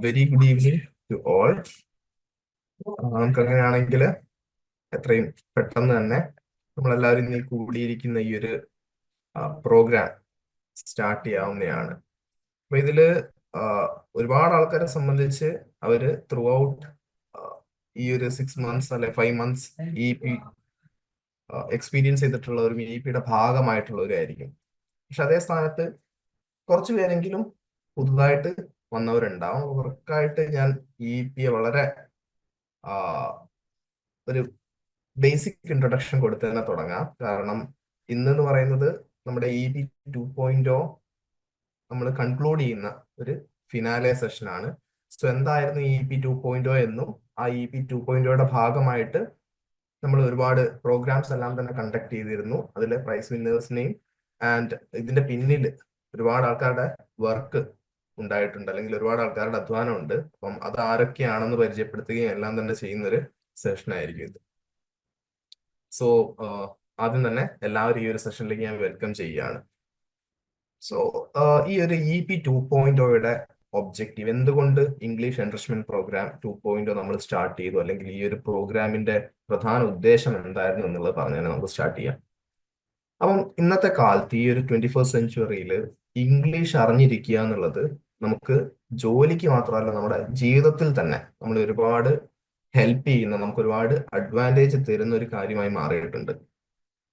Very good evening to all. നമുക്ക് അങ്ങനെയാണെങ്കിൽ എത്രയും പെട്ടെന്ന് തന്നെ നമ്മളെല്ലാവരും ഈ കൂടിയിരിക്കുന്ന ഈ ഒരു പ്രോഗ്രാം സ്റ്റാർട്ട് ചെയ്യാവുന്നതാണ്. അപ്പൊ ഇതില് ആ, ഒരുപാട് ആൾക്കാരെ സംബന്ധിച്ച് അവര് ത്രൂ ഔട്ട് ഈ ഒരു 6 മന്ത്സ് അല്ലെ 5 മന്ത്സ് ഇ പി എക്സ്പീരിയൻസ് ചെയ്തിട്ടുള്ളവരും ഇ പിയുടെ ഭാഗമായിട്ടുള്ളവരായിരിക്കും. പക്ഷെ അതേ സ്ഥാനത്ത് കുറച്ചു പേരെങ്കിലും പുതുതായിട്ട് വന്നവരുണ്ടാവും. അവർക്കായിട്ട് ഞാൻ ഇ പിയെ വളരെ ആ, ഒരു ബേസിക് ഇൻട്രൊഡക്ഷൻ കൊടുത്ത് തന്നെ തുടങ്ങാം. കാരണം ഇന്നെന്ന് പറയുന്നത് നമ്മുടെ ഇ പി 2.0 നമ്മൾ കൺക്ലൂഡ് ചെയ്യുന്ന ഒരു ഫിനാലെ സെഷനാണ്. സോ എന്തായിരുന്നു ഇ പി 2.0 എന്നും ആ ഇ പി 2.0യുടെ ഭാഗമായിട്ട് നമ്മൾ ഒരുപാട് പ്രോഗ്രാംസ് എല്ലാം തന്നെ കണ്ടക്ട് ചെയ്തിരുന്നു. അതിൽ പ്രൈസ് വിന്നേഴ്സിനെയും ആൻഡ് ഇതിന്റെ പിന്നിൽ ഒരുപാട് ആൾക്കാരുടെ വർക്ക് ഉണ്ടായിട്ടുണ്ട്, അല്ലെങ്കിൽ ഒരുപാട് ആൾക്കാരുടെ അധ്വാനമുണ്ട്. അപ്പം അത് ആരൊക്കെയാണെന്ന് പരിചയപ്പെടുത്തുകയും എല്ലാം തന്നെ ചെയ്യുന്ന ഒരു സെഷൻ ആയിരിക്കും ഇത്. സോ ആദ്യം തന്നെ എല്ലാവരും ഈ ഒരു സെഷനിലേക്ക് ഞാൻ വെൽക്കം ചെയ്യുകയാണ്. സോ ഈ ഒരു ഇ പി 2.0യുടെ ഒബ്ജക്റ്റീവ്, എന്തുകൊണ്ട് ഇംഗ്ലീഷ് എൻറിച്ച്മെന്റ് പ്രോഗ്രാം 2.0 നമ്മൾ സ്റ്റാർട്ട് ചെയ്തു, അല്ലെങ്കിൽ ഈ ഒരു പ്രോഗ്രാമിന്റെ പ്രധാന ഉദ്ദേശം എന്തായിരുന്നു എന്നുള്ളത് പറഞ്ഞു തന്നെ നമുക്ക് സ്റ്റാർട്ട് ചെയ്യാം. അപ്പം ഇന്നത്തെ കാലത്ത് ഈ ഒരു 21st സെഞ്ച്വറിയിൽ ഇംഗ്ലീഷ് അറിഞ്ഞിരിക്കുക എന്നുള്ളത് നമുക്ക് ജോലിക്ക് മാത്രമല്ല, നമ്മുടെ ജീവിതത്തിൽ തന്നെ നമ്മൾ ഒരുപാട് ഹെൽപ്പ് ചെയ്യുന്ന, നമുക്ക് ഒരുപാട് അഡ്വാൻറ്റേജ് തരുന്ന ഒരു കാര്യമായി മാറിയിട്ടുണ്ട്.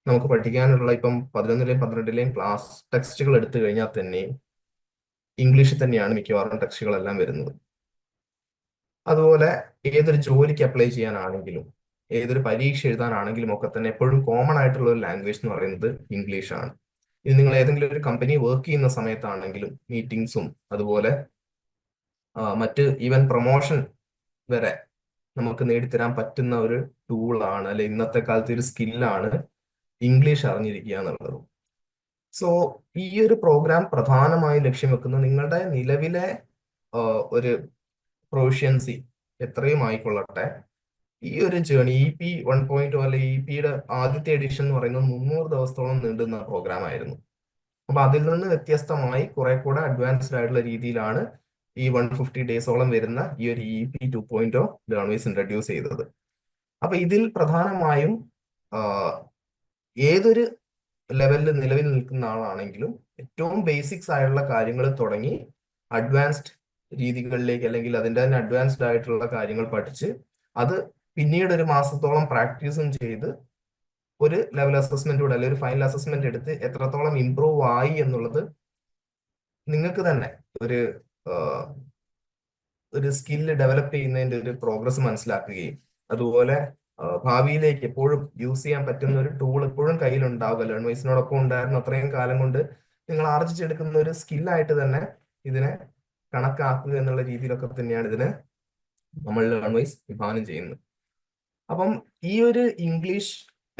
നമുക്ക് പഠിക്കാനുള്ള ഇപ്പം 11ലെയും 12ലെയും ക്ലാസ് ടെക്സ്റ്റുകൾ എടുത്തു കഴിഞ്ഞാൽ തന്നെ ഇംഗ്ലീഷിൽ തന്നെയാണ് മിക്കവാറും ടെക്സ്റ്റുകളെല്ലാം വരുന്നത്. അതുപോലെ ഏതൊരു ജോലിക്ക് അപ്ലൈ ചെയ്യാനാണെങ്കിലും ഏതൊരു പരീക്ഷ എഴുതാനാണെങ്കിലും ഒക്കെ തന്നെ എപ്പോഴും കോമൺ ആയിട്ടുള്ള ഒരു ലാംഗ്വേജ് എന്ന് പറയുന്നത് ഇംഗ്ലീഷാണ്. ഇത് നിങ്ങൾ ഏതെങ്കിലും ഒരു കമ്പനി വർക്ക് ചെയ്യുന്ന സമയത്താണെങ്കിലും മീറ്റിംഗ്സും അതുപോലെ മറ്റ് ഈവൻ പ്രൊമോഷൻ വരെ നമുക്ക് നേടിത്തരാൻ പറ്റുന്ന ഒരു ടൂളാണ്, അല്ലെ ഇന്നത്തെ കാലത്തെ ഒരു സ്കില്ലാണ് ഇംഗ്ലീഷ് അറിഞ്ഞിരിക്കുക എന്നുള്ളത്. സോ ഈ ഒരു പ്രോഗ്രാം പ്രധാനമായും ലക്ഷ്യം വെക്കുന്നത് നിങ്ങളുടെ നിലവിലെ ഒരു പ്രൊഫഷ്യൻസി എത്രയും ആയിക്കൊള്ളട്ടെ, ഈ ഒരു ജേണി ഇ പി 1.0 അല്ലെ ഇ പിയുടെ ആദ്യത്തെ എഡിഷൻ എന്ന് പറയുന്നത് 300 ദിവസത്തോളം നീണ്ടുന്ന പ്രോഗ്രാം ആയിരുന്നു. അപ്പൊ അതിൽ നിന്ന് വ്യത്യസ്തമായി കുറെ കൂടെ അഡ്വാൻസ്ഡ് ആയിട്ടുള്ള രീതിയിലാണ് ഈ 150 ഡേയ്സോളം വരുന്ന ഈ ഒരു ഇ പി 2.0 ലേണേഴ്സ് ഇൻട്രൊഡ്യൂസ് ചെയ്തത്. അപ്പൊ ഇതിൽ പ്രധാനമായും ഏതൊരു ലെവലിൽ നിലവിൽ നിൽക്കുന്ന ആളാണെങ്കിലും ഏറ്റവും ബേസിക്സ് ആയിട്ടുള്ള കാര്യങ്ങൾ തുടങ്ങി അഡ്വാൻസ്ഡ് രീതികളിലേക്ക്, അല്ലെങ്കിൽ അതിൻ്റെ തന്നെ അഡ്വാൻസ്ഡ് ആയിട്ടുള്ള കാര്യങ്ങൾ പഠിച്ച് അത് പിന്നീട് ഒരു മാസത്തോളം പ്രാക്ടീസും ചെയ്ത് ഒരു ലെവൽ അസസ്മെന്റോടെ അല്ലെങ്കിൽ ഒരു ഫൈനൽ അസസ്മെന്റ് എടുത്ത് എത്രത്തോളം ഇംപ്രൂവ് ആയി എന്നുള്ളത് നിങ്ങൾക്ക് തന്നെ ഒരു ഒരു സ്കില്ല് ഡെവലപ്പ് ചെയ്യുന്നതിന്റെ ഒരു പ്രോഗ്രസ് മനസ്സിലാക്കുകയും അതുപോലെ ഭാവിയിലേക്ക് എപ്പോഴും യൂസ് ചെയ്യാൻ പറ്റുന്ന ഒരു ടൂൾ എപ്പോഴും കയ്യിലുണ്ടാവുക, ലേൺവൈസിനോടൊപ്പം ഉണ്ടായിരുന്ന അത്രയും കാലം കൊണ്ട് നിങ്ങൾ ആർജിച്ചെടുക്കുന്ന ഒരു സ്കില്ലായിട്ട് തന്നെ ഇതിനെ കണക്കാക്കുക എന്നുള്ള രീതിയിലൊക്കെ തന്നെയാണ് ഇതിനെ നമ്മൾ ലേൺവൈസ് വിഭാവനം ചെയ്യുന്നത്. അപ്പം ഈ ഒരു ഇംഗ്ലീഷ്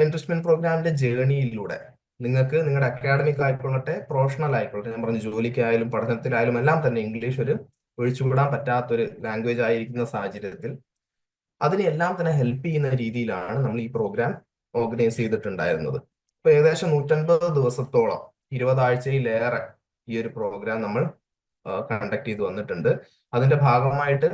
എൻറിച്ച്മെന്റ് പ്രോഗ്രാമിന്റെ ജേർണിയിലൂടെ നിങ്ങൾക്ക് നിങ്ങളുടെ അക്കാഡമിക് ആയിക്കൊള്ളട്ടെ, പ്രൊഫഷണൽ ആയിക്കൊള്ളട്ടെ, ഞാൻ പറഞ്ഞു ജോലിക്കായാലും പഠനത്തിലായാലും എല്ലാം തന്നെ ഇംഗ്ലീഷ് ഒരു ഒഴിച്ചുകൂടാൻ പറ്റാത്തൊരു ലാംഗ്വേജ് ആയിരിക്കുന്ന സാഹചര്യത്തിൽ അതിനെല്ലാം തന്നെ ഹെൽപ്പ് ചെയ്യുന്ന രീതിയിലാണ് നമ്മൾ ഈ പ്രോഗ്രാം ഓർഗനൈസ് ചെയ്തിട്ടുണ്ടായിരുന്നത്. ഇപ്പൊ ഏകദേശം 150 ദിവസത്തോളം 20 ആഴ്ചയിലേറെ ഈ ഒരു പ്രോഗ്രാം നമ്മൾ കണ്ടക്ട് ചെയ്ത് വന്നിട്ടുണ്ട്. അതിന്റെ ഭാഗമായിട്ട്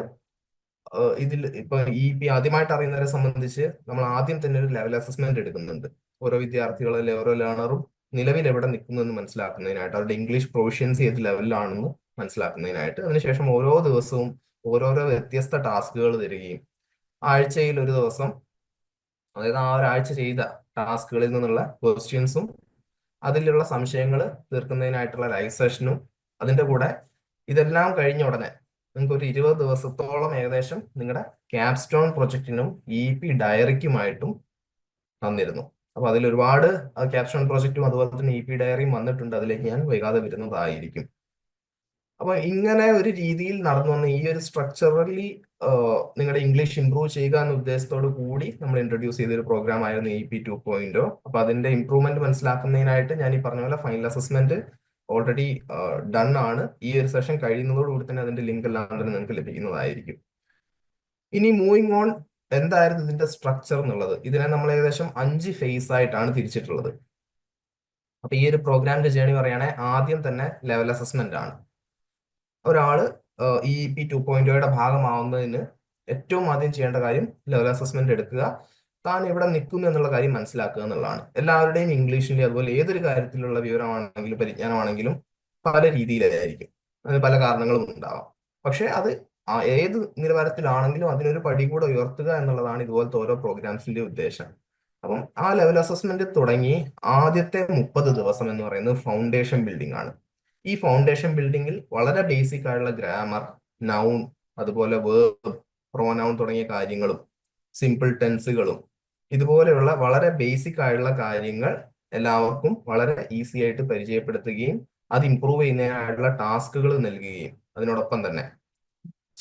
ഇതിൽ ഇപ്പൊ ഈ ആദ്യമായിട്ട് അറിയുന്നവരെ സംബന്ധിച്ച് നമ്മൾ ആദ്യം തന്നെ ഒരു ലെവൽ അസസ്മെന്റ് എടുക്കുന്നുണ്ട്. ഓരോ വിദ്യാർത്ഥികളും അല്ലെ ഓരോ ലേണറും നിലവിൽ എവിടെ നിൽക്കുന്നു എന്ന് മനസ്സിലാക്കുന്നതിനായിട്ട്, അവരുടെ ഇംഗ്ലീഷ് പ്രൊഫഷ്യൻസി ഏത് ലെവലിലാണെന്ന് മനസ്സിലാക്കുന്നതിനായിട്ട്. അതിനുശേഷം ഓരോ ദിവസവും ഓരോരോ വ്യത്യസ്ത ടാസ്കുകൾ തരികയും ആഴ്ചയിൽ ഒരു ദിവസം, അതായത് ആ ഒരാഴ്ച ചെയ്ത ടാസ്കുകളിൽ നിന്നുള്ള ക്വസ്റ്റ്യൻസും അതിലുള്ള സംശയങ്ങൾ തീർക്കുന്നതിനായിട്ടുള്ള ലൈവ് സെഷനും, അതിന്റെ കൂടെ ഇതെല്ലാം കഴിഞ്ഞ ഉടനെ നിങ്ങൾക്ക് ഒരു 20 ദിവസത്തോളം ഏകദേശം നിങ്ങളുടെ ക്യാപ്സ്റ്റോൺ പ്രൊജക്റ്റിനും ഇ പി ഡയറിക്കുമായിട്ടും തന്നിരുന്നു. അപ്പൊ അതിൽ ഒരുപാട് ക്യാപ്സ്റ്റോൺ പ്രൊജക്റ്റും അതുപോലെ തന്നെ ഇ പി ഡയറിയും വന്നിട്ടുണ്ട്. അതിലേക്ക് ഞാൻ വൈകാതെ വരുന്നതായിരിക്കും. അപ്പൊ ഇങ്ങനെ ഒരു രീതിയിൽ നടന്നു വന്ന ഈ ഒരു സ്ട്രക്ചറലി നിങ്ങളുടെ ഇംഗ്ലീഷ് ഇംപ്രൂവ് ചെയ്യുക എന്ന ഉദ്ദേശത്തോട് കൂടി നമ്മൾ ഇൻട്രൊഡ്യൂസ് ചെയ്ത ഒരു പ്രോഗ്രാം ആയിരുന്നു ഇ പി 2.0. അപ്പൊ അതിന്റെ ഇംപ്രൂവ്മെന്റ് മനസ്സിലാക്കുന്നതിനായിട്ട് ഞാൻ ഈ പറഞ്ഞ പോലെ ഫൈനൽ അസസ്മെന്റ് ഓൾറെഡി ഡൺ ആണ്. ഈ ഒരു സെഷൻ കഴിയുന്നതോടുകൂടി തന്നെ അതിന്റെ ലിങ്ക് എല്ലാം തന്നെ നിങ്ങൾക്ക് ലഭിക്കുന്നതായിരിക്കും. ഇനി മൂവിങ് ഓൺ, എന്തായിരുന്നു ഇതിന്റെ സ്ട്രക്ചർ എന്നുള്ളത്, ഇതിനെ നമ്മൾ ഏകദേശം 5 ഫേസ് ആയിട്ടാണ് തിരിച്ചിട്ടുള്ളത്. അപ്പൊ ഈ ഒരു പ്രോഗ്രാമിന്റെ ജേണി പറയുകയാണെങ്കിൽ ആദ്യം തന്നെ ലെവൽ അസസ്മെന്റ് ആണ്. ഒരാള് ഈ പി 2.0യുടെ ഭാഗമാവുന്നതിന് ഏറ്റവും ആദ്യം ചെയ്യേണ്ട കാര്യം ലെവൽ അസസ്മെന്റ് എടുക്കുക, താൻ ഇവിടെ നിൽക്കുന്നു എന്നുള്ള കാര്യം മനസ്സിലാക്കുക എന്നുള്ളതാണ്. എല്ലാവരുടെയും ഇംഗ്ലീഷിന്റെ അതുപോലെ ഏതൊരു കാര്യത്തിലുള്ള വിവരമാണെങ്കിലും പരിജ്ഞാനമാണെങ്കിലും പല രീതിയിലായിരിക്കും, അതിന് പല കാരണങ്ങളും ഉണ്ടാവാം. പക്ഷെ അത് ഏത് നിലവാരത്തിലാണെങ്കിലും അതിനൊരു പടി കൂടെ ഉയർത്തുക എന്നുള്ളതാണ് ഇതുപോലത്തെ ഓരോ പ്രോഗ്രാംസിന്റെ ഉദ്ദേശം. അപ്പം ആ ലെവൽ അസസ്മെന്റ് തുടങ്ങി ആദ്യത്തെ 30 ദിവസം എന്ന് പറയുന്നത് ഫൗണ്ടേഷൻ ബിൽഡിംഗ് ആണ്. ഈ ഫൗണ്ടേഷൻ ബിൽഡിങ്ങിൽ വളരെ ബേസിക് ആയിട്ടുള്ള ഗ്രാമർ, നൗൺ, അതുപോലെ വേർബ്, പ്രോനൗൺ തുടങ്ങിയ കാര്യങ്ങളും സിമ്പിൾ ടെൻസുകളും ഇതുപോലെയുള്ള വളരെ ബേസിക് ആയിട്ടുള്ള കാര്യങ്ങൾ എല്ലാവർക്കും വളരെ ഈസി ആയിട്ട് പരിചയപ്പെടുത്തുകയും അത് ഇംപ്രൂവ് ചെയ്യുന്നതിനായിട്ടുള്ള ടാസ്കുകൾ നൽകുകയും അതിനോടൊപ്പം തന്നെ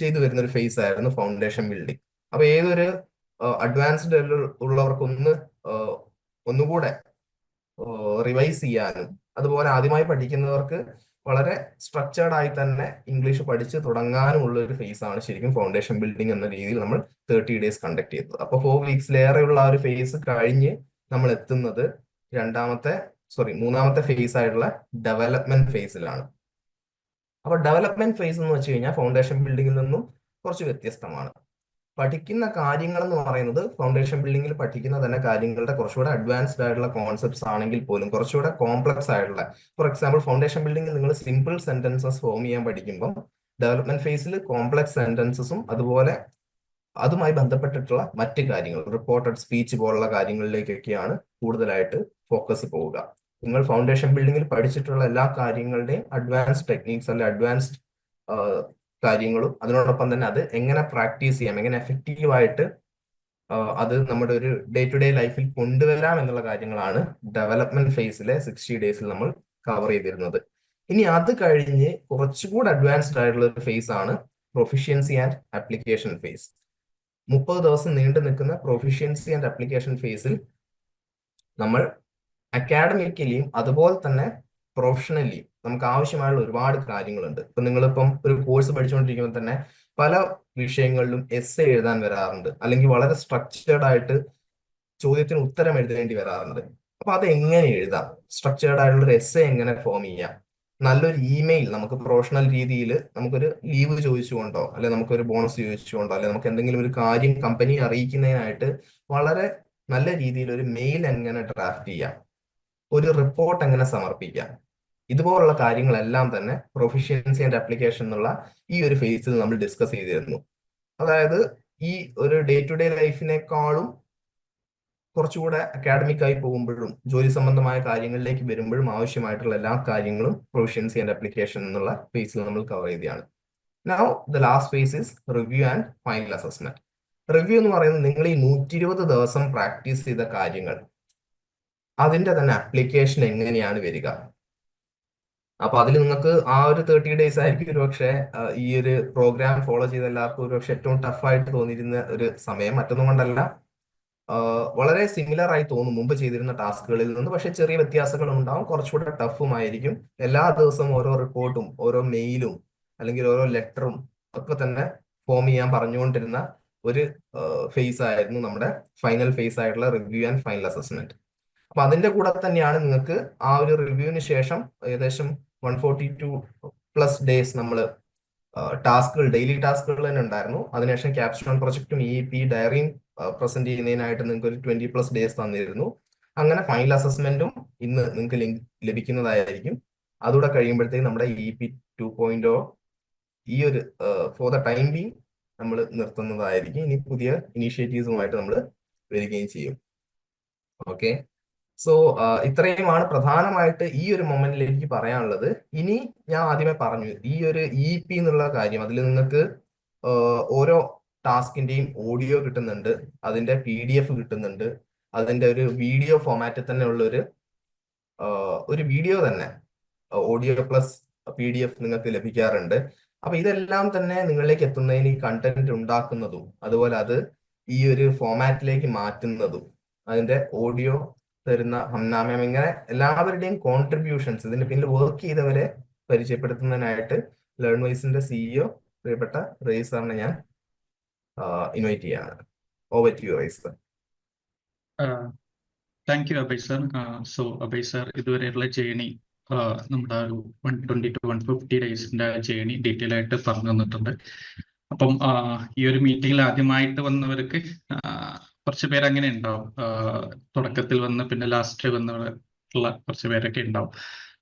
ചെയ്തു വരുന്ന ഒരു ഫേസ് ആയിരുന്നു ഫൗണ്ടേഷൻ ബിൽഡിംഗ്. അപ്പൊ ഏതൊരു അഡ്വാൻസ്ഡ് ലെവൽ ഉള്ളവർക്കൊന്ന് ഒന്നുകൂടെ റിവൈസ് ചെയ്യാനും അതുപോലെ ആദ്യമായി പഠിക്കുന്നവർക്ക് വളരെ സ്ട്രക്ചേർഡ് ആയി തന്നെ ഇംഗ്ലീഷ് പഠിച്ച് തുടങ്ങാനുമുള്ള ഒരു ഫേസ് ആണ് ശരിക്കും ഫൗണ്ടേഷൻ ബിൽഡിംഗ് എന്ന രീതിയിൽ നമ്മൾ 30 ഡേയ്സ് കണ്ടക്ട് ചെയ്തത്. അപ്പോൾ 4 വീക്സിലേറെയുള്ള ആ ഒരു ഫേസ് കഴിഞ്ഞ് നമ്മൾ എത്തുന്നത് മൂന്നാമത്തെ ഫേസ് ആയിട്ടുള്ള ഡെവലപ്മെന്റ് ഫേസിലാണ്. അപ്പൊ ഡെവലപ്മെന്റ് ഫേസ് എന്ന് വെച്ച് കഴിഞ്ഞാൽ ഫൗണ്ടേഷൻ ബിൽഡിങ്ങിൽ നിന്നും കുറച്ച് വ്യത്യസ്തമാണ്. പഠിക്കുന്ന കാര്യങ്ങൾ എന്ന് പറയുന്നത് ഫൗണ്ടേഷൻ ബിൽഡിങ്ങിൽ പഠിക്കുന്ന തന്നെ കാര്യങ്ങളുടെ കുറച്ചുകൂടെ അഡ്വാൻസ്ഡ് ആയിട്ടുള്ള കോൺസെപ്റ്റ്സ് ആണെങ്കിൽ പോലും കുറച്ചുകൂടെ കോംപ്ലക്സ് ആയിട്ടുള്ള, ഫോർ എക്സാമ്പിൾ ഫൗണ്ടേഷൻ ബിൽഡിങ്ങിൽ നിങ്ങൾ സിമ്പിൾ സെന്റൻസസ് ഫോം ചെയ്യാൻ പഠിക്കുമ്പോൾ ഡെവലപ്മെന്റ് ഫേസിൽ കോംപ്ലക്സ് സെന്റൻസസും അതുപോലെ അതുമായി ബന്ധപ്പെട്ടിട്ടുള്ള മറ്റ് കാര്യങ്ങൾ, റിപ്പോർട്ടഡ് സ്പീച്ച് പോലുള്ള കാര്യങ്ങളിലേക്കൊക്കെയാണ് കൂടുതലായിട്ട് ഫോക്കസ് പോവുക. നിങ്ങൾ ഫൗണ്ടേഷൻ ബിൽഡിങ്ങിൽ പഠിച്ചിട്ടുള്ള എല്ലാ കാര്യങ്ങളുടെയും അഡ്വാൻസ്ഡ് ടെക്നീക്സ് അല്ലെ അഡ്വാൻസ്ഡ് കാര്യങ്ങളും അതിനോടൊപ്പം തന്നെ അത് എങ്ങനെ പ്രാക്ടീസ് ചെയ്യാം, എങ്ങനെ എഫക്റ്റീവായിട്ട് അത് നമ്മുടെ ഒരു ഡേ ടു ഡേ ലൈഫിൽ കൊണ്ടുവരാം എന്നുള്ള കാര്യങ്ങളാണ് ഡെവലപ്മെന്റ് ഫേസിലെ 60 ഡേയ്സിൽ നമ്മൾ കവർ ചെയ്തിരുന്നത്. ഇനി അത് കഴിഞ്ഞ് കുറച്ചുകൂടി അഡ്വാൻസ്ഡ് ആയിട്ടുള്ള ഒരു ഫേസ് ആണ് പ്രൊഫിഷ്യൻസി ആൻഡ് ആപ്ലിക്കേഷൻ ഫേസ്. 30 ദിവസം നീണ്ടു നിൽക്കുന്ന പ്രൊഫിഷ്യൻസി ആൻഡ് ആപ്ലിക്കേഷൻ ഫേസിൽ നമ്മൾ അക്കാഡമിക്കലിയും അതുപോലെ തന്നെ പ്രൊഫഷണലിയും നമുക്ക് ആവശ്യമായുള്ള ഒരുപാട് കാര്യങ്ങളുണ്ട്. ഇപ്പൊ നിങ്ങളിപ്പം ഒരു കോഴ്സ് പഠിച്ചുകൊണ്ടിരിക്കുമ്പോൾ തന്നെ പല വിഷയങ്ങളിലും എസ്സേ എഴുതാൻ വരാറുണ്ട്, അല്ലെങ്കിൽ വളരെ സ്ട്രക്ചേർഡ് ആയിട്ട് ചോദ്യത്തിന് ഉത്തരം എഴുതേണ്ടി വരാറുണ്ട്. അപ്പൊ അത് എങ്ങനെ എഴുതാം, സ്ട്രക്ചേർഡ് ആയിട്ടുള്ള ഒരു എസ്സേ എങ്ങനെ ഫോം ചെയ്യാം, നല്ലൊരു ഇമെയിൽ നമുക്ക് പ്രൊഫഷണൽ രീതിയിൽ നമുക്കൊരു ലീവ് ചോദിച്ചുകൊണ്ടോ അല്ലെ നമുക്കൊരു ബോണസ് ചോദിച്ചുകൊണ്ടോ അല്ലെ നമുക്ക് എന്തെങ്കിലും ഒരു കാര്യം കമ്പനി അറിയിക്കുന്നതിനായിട്ട് വളരെ നല്ല രീതിയിൽ ഒരു മെയിൽ എങ്ങനെ ഡ്രാഫ്റ്റ് ചെയ്യാം, ഒരു റിപ്പോർട്ട് എങ്ങനെ സമർപ്പിക്കാം, ഇതുപോലുള്ള കാര്യങ്ങളെല്ലാം തന്നെ പ്രൊഫിഷ്യൻസി ആൻഡ് ആപ്ലിക്കേഷൻ എന്നുള്ള ഈ ഒരു ഫേസിൽ നമ്മൾ ഡിസ്കസ് ചെയ്തിരുന്നു. അതായത് ഈ ഒരു ഡേ ടു ഡേ ലൈഫിനേക്കാളും കുറച്ചുകൂടെ അക്കാഡമിക് ആയി പോകുമ്പോഴും ജോലി സംബന്ധമായ കാര്യങ്ങളിലേക്ക് വരുമ്പോഴും ആവശ്യമായിട്ടുള്ള എല്ലാ കാര്യങ്ങളും പ്രൊഫിഷ്യൻസി ആൻഡ് ആപ്ലിക്കേഷൻ എന്നുള്ള ഫേസിൽ നമ്മൾ കവർ ചെയ്തതാണ്. Now the last face is review and final assessment. Review എന്ന് പറയുന്നത് നിങ്ങൾ ഈ 120 ദിവസം പ്രാക്ടീസ് ചെയ്ത കാര്യങ്ങൾ അതിന്റെ തന്നെ ആപ്ലിക്കേഷൻ എങ്ങനെയാണ് വരിക. അപ്പൊ അതിൽ നിങ്ങൾക്ക് ആ ഒരു 30 ഡേയ്സ് ആയിരിക്കും ഒരുപക്ഷെ ഈ ഒരു പ്രോഗ്രാം ഫോളോ ചെയ്ത എല്ലാവർക്കും ഒരുപക്ഷെ ഏറ്റവും ടഫായിട്ട് തോന്നിയിരുന്ന ഒരു സമയം. മറ്റൊന്നും കൊണ്ടല്ല, വളരെ സിമിലർ ആയി തോന്നും മുമ്പ് ചെയ്തിരുന്ന ടാസ്കുകളിൽ നിന്ന്, പക്ഷെ ചെറിയ വ്യത്യാസങ്ങൾ ഉണ്ടാവും, കുറച്ചുകൂടെ ടഫുമായിരിക്കും. എല്ലാ ദിവസവും ഓരോ റിപ്പോർട്ടും ഓരോ മെയിലും അല്ലെങ്കിൽ ഓരോ ലെറ്ററും ഒക്കെ തന്നെ ഫോം ചെയ്യാൻ പറഞ്ഞുകൊണ്ടിരുന്ന ഒരു ഫേസ് ആയിരുന്നു നമ്മുടെ ഫൈനൽ ഫേസ് ആയിട്ടുള്ള റിവ്യൂ ആൻഡ് ഫൈനൽ അസസ്മെന്റ്. അപ്പൊ അതിന്റെ കൂടെ തന്നെയാണ് നിങ്ങൾക്ക് ആ ഒരു റിവ്യൂവിന് ശേഷം ഏകദേശം 142+ ഡേയ്സ് നമ്മൾ ടാസ്കുകൾ, ഡെയിലി ടാസ്കുകൾ തന്നെ ഉണ്ടായിരുന്നു. അതിനുശേഷം ക്യാപ്സ്റ്റോൺ പ്രൊജക്റ്റും EEP ഡയറിയും പ്രസന്റ് ചെയ്യുന്നതിനായിട്ട് നിങ്ങൾക്ക് ഒരു 20+ ഡേയ്സ് തന്നിരുന്നു. അങ്ങനെ ഫൈനൽ അസസ്മെന്റും ഇന്ന് നിങ്ങൾക്ക് ലിങ്ക് ലഭിക്കുന്നതായിരിക്കും. അതുകൂടെ കഴിയുമ്പോഴത്തേക്ക് നമ്മുടെ EEP 2.0 ഈ ഒരു ഫോർ ദ ടൈം ബീങ് നമ്മൾ നിർത്തുന്നതായിരിക്കും. ഇനി പുതിയ ഇനീഷ്യേറ്റീവ്സുമായിട്ട് നമ്മൾ വരികയും ചെയ്യും. ഓക്കെ, സോ ഇത്രയുമാണ് പ്രധാനമായിട്ട് ഈ ഒരു മൊമെന്റിൽ എനിക്ക് പറയാനുള്ളത്. ഇനി ഞാൻ ആദ്യമേ പറഞ്ഞു ഈ ഒരു EEP എന്നുള്ള കാര്യം, അതിൽ നിങ്ങൾക്ക് ഓരോ ടാസ്കിന്റെയും ഓഡിയോ കിട്ടുന്നുണ്ട്, അതിന്റെ PDF കിട്ടുന്നുണ്ട്, അതിന്റെ ഒരു വീഡിയോ ഫോമാറ്റിൽ തന്നെ ഉള്ള ഒരു വീഡിയോ തന്നെ ഓഡിയോ പ്ലസ് PDF നിങ്ങൾക്ക് ലഭിക്കാറുണ്ട്. അപ്പൊ ഇതെല്ലാം തന്നെ നിങ്ങളിലേക്ക് എത്തുന്നതിന് ഈ കണ്ടന്റ് ഉണ്ടാക്കുന്നതും അതുപോലെ അത് ഈ ഒരു ഫോമാറ്റിലേക്ക് മാറ്റുന്നതും അതിന്റെ ഓഡിയോ തരുന്ന ഹംനാമയം, ഇങ്ങനെ എല്ലാവരുടെയും കോൺട്രിബ്യൂഷൻസ് ഇതിന്റെ പിന്നിൽ വർക്ക് ചെയ്തവരെ പരിചയപ്പെടുത്തുന്നതിനായിട്ട് ലേൺവൈസിന്റെ CEO പ്രിയപ്പെട്ട റയീസ് സാറിനെ ഞാൻ ഇൻവൈറ്റ് ചെയ്യാണ്. Over to you Raees sir. Thank you Abhay sir. So Abhay sir ഇതുവരെയുള്ള ജേണി നമ്മുടെ ഒരു 120 to 150 ഡേയ്സിന്റെ ജേണി ഡീറ്റെയിൽ ആയിട്ട് പറഞ്ഞു തന്നിട്ടുണ്ട്. അപ്പം ഈ ഒരു മീറ്റിംഗിൽ ആദ്യമായിട്ട് വന്നവർക്ക് കുറച്ച് പേര് അങ്ങനെ ഉണ്ടാവും, തുടക്കത്തിൽ വന്ന് പിന്നെ ലാസ്റ്റ് വന്നുള്ള കുറച്ച് പേരൊക്കെ ഉണ്ടാവും.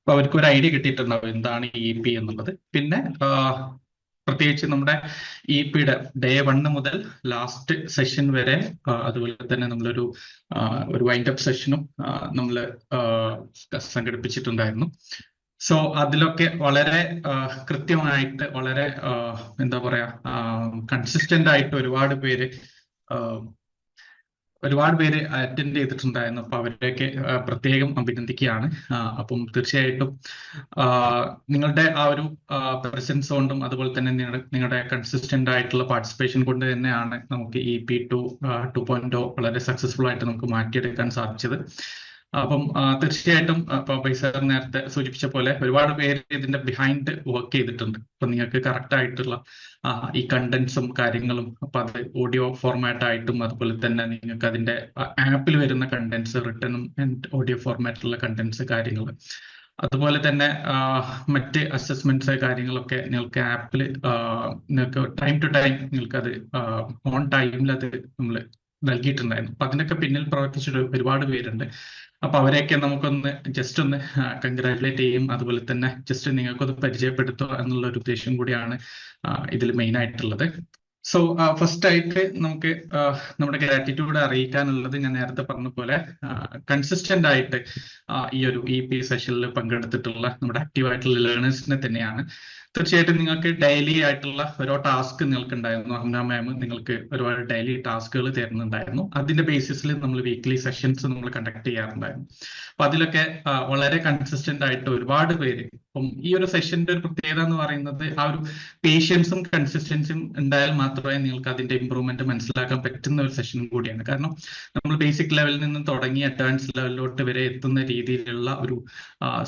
അപ്പൊ അവർക്ക് ഒരു ഐഡിയ കിട്ടിയിട്ടുണ്ടാവും എന്താണ് EP എന്നുള്ളത്. പിന്നെ പ്രത്യേകിച്ച് നമ്മുടെ EP-യുടെ ഡേ 1 മുതൽ ലാസ്റ്റ് സെഷൻ വരെ, അതുപോലെ തന്നെ നമ്മളൊരു വൈൻഡപ്പ് സെഷനും നമ്മൾ സംഘടിപ്പിച്ചിട്ടുണ്ടായിരുന്നു. സോ അതിലൊക്കെ വളരെ കൃത്യമായിട്ട്, വളരെ എന്താ പറയാ, കൺസിസ്റ്റന്റ് ആയിട്ട് ഒരുപാട് പേര് അറ്റൻഡ് ചെയ്തിട്ടുണ്ടായിരുന്നു. അപ്പൊ അവരെയൊക്കെ പ്രത്യേകം അഭിനന്ദിക്കുകയാണ്. അപ്പം തീർച്ചയായിട്ടും നിങ്ങളുടെ ആ ഒരു പ്രസൻസ് കൊണ്ടും അതുപോലെ തന്നെ നിങ്ങളുടെ കൺസിസ്റ്റന്റ് ആയിട്ടുള്ള പാർട്ടിസിപ്പേഷൻ കൊണ്ട് തന്നെയാണ് നമുക്ക് EP 2.0 വളരെ സക്സസ്ഫുൾ ആയിട്ട് നമുക്ക് മാറ്റിയെടുക്കാൻ സാധിച്ചത്. അപ്പം തീർച്ചയായിട്ടും പൈ സാർ നേരത്തെ സൂചിപ്പിച്ച പോലെ ഒരുപാട് പേര് ഇതിന്റെ ബിഹൈൻഡ് വർക്ക് ചെയ്തിട്ടുണ്ട്. അപ്പൊ നിങ്ങൾക്ക് കറക്റ്റ് ആയിട്ടുള്ള ഈ കണ്ടന്റ്സും കാര്യങ്ങളും, അപ്പൊ അത് ഓഡിയോ ഫോർമാറ്റ് ആയിട്ടും അതുപോലെ തന്നെ നിങ്ങൾക്ക് അതിന്റെ ആപ്പിൽ വരുന്ന കണ്ടന്റ്സ്, റിട്ടണും ആൻഡ് ഓഡിയോ ഫോർമാറ്റിലുള്ള കണ്ടന്റ്സ് കാര്യങ്ങൾ, അതുപോലെ തന്നെ മറ്റ് അസസ്മെന്റ്സ് കാര്യങ്ങളൊക്കെ നിങ്ങൾക്ക് ആപ്പിൽ നിങ്ങൾക്ക് ടൈം ടു ടൈം നിങ്ങൾക്ക് അത് ഓൺ ടൈമിൽ അത് നമ്മൾ നൽകിയിട്ടുണ്ടായിരുന്നു. അപ്പൊ അതിനൊക്കെ പിന്നിൽ പ്രവർത്തിച്ചിട്ട് ഒരുപാട് പേരുണ്ട്. അപ്പൊ അവരെയൊക്കെ നമുക്കൊന്ന് ജസ്റ്റ് ഒന്ന് കൺഗ്രാറ്റുലേറ്റ് ചെയ്യും, അതുപോലെ തന്നെ ജസ്റ്റ് നിങ്ങൾക്കൊന്ന് പരിചയപ്പെടുത്തുക എന്നുള്ള ഒരു ഉദ്ദേശം കൂടിയാണ് ഇതിൽ മെയിൻ ആയിട്ടുള്ളത്. സോ ഫസ്റ്റ് ആയിട്ട് നമുക്ക് നമ്മുടെ ഗ്രാറ്റിറ്റ്യൂഡ് അറിയിക്കാനുള്ളത്, ഞാൻ നേരത്തെ പറഞ്ഞ പോലെ കൺസിസ്റ്റന്റ് ആയിട്ട് ഈ ഒരു EP സെഷനിൽ പങ്കെടുത്തിട്ടുള്ള നമ്മുടെ ആക്റ്റീവ് ആയിട്ടുള്ള ലേണേഴ്സിനെ തന്നെയാണ്. തീർച്ചയായിട്ടും നിങ്ങൾക്ക് ഡെയിലി ആയിട്ടുള്ള ഓരോ ടാസ്ക് നിങ്ങൾക്ക് ഉണ്ടായിരുന്നു. അഹ്ന മാം നിങ്ങൾക്ക് ഒരുപാട് ഡെയിലി ടാസ്കുകൾ തരുന്നുണ്ടായിരുന്നു. അതിന്റെ ബേസിസിൽ നമ്മൾ വീക്ക്ലി സെഷൻസ് നമ്മൾ കണ്ടക്ട് ചെയ്യാറുണ്ടായിരുന്നു. അപ്പൊ അതിലൊക്കെ വളരെ കൺസിസ്റ്റന്റ് ആയിട്ട് ഒരുപാട് പേര്, അപ്പം ഈ ഒരു സെഷന്റെ ഒരു പ്രത്യേകത എന്ന് പറയുന്നത് ആ ഒരു പേഷ്യൻസും കൺസിസ്റ്റൻസും ഉണ്ടായാൽ മാത്രമേ നിങ്ങൾക്ക് അതിന്റെ ഇമ്പ്രൂവ്മെന്റ് മനസ്സിലാക്കാൻ പറ്റുന്ന ഒരു സെഷൻ കൂടിയാണ്. കാരണം നമ്മൾ ബേസിക് ലെവലിൽ നിന്ന് തുടങ്ങി അഡ്വാൻസ് ലെവലിലോട്ട് വരെ എത്തുന്ന രീതിയിലുള്ള ഒരു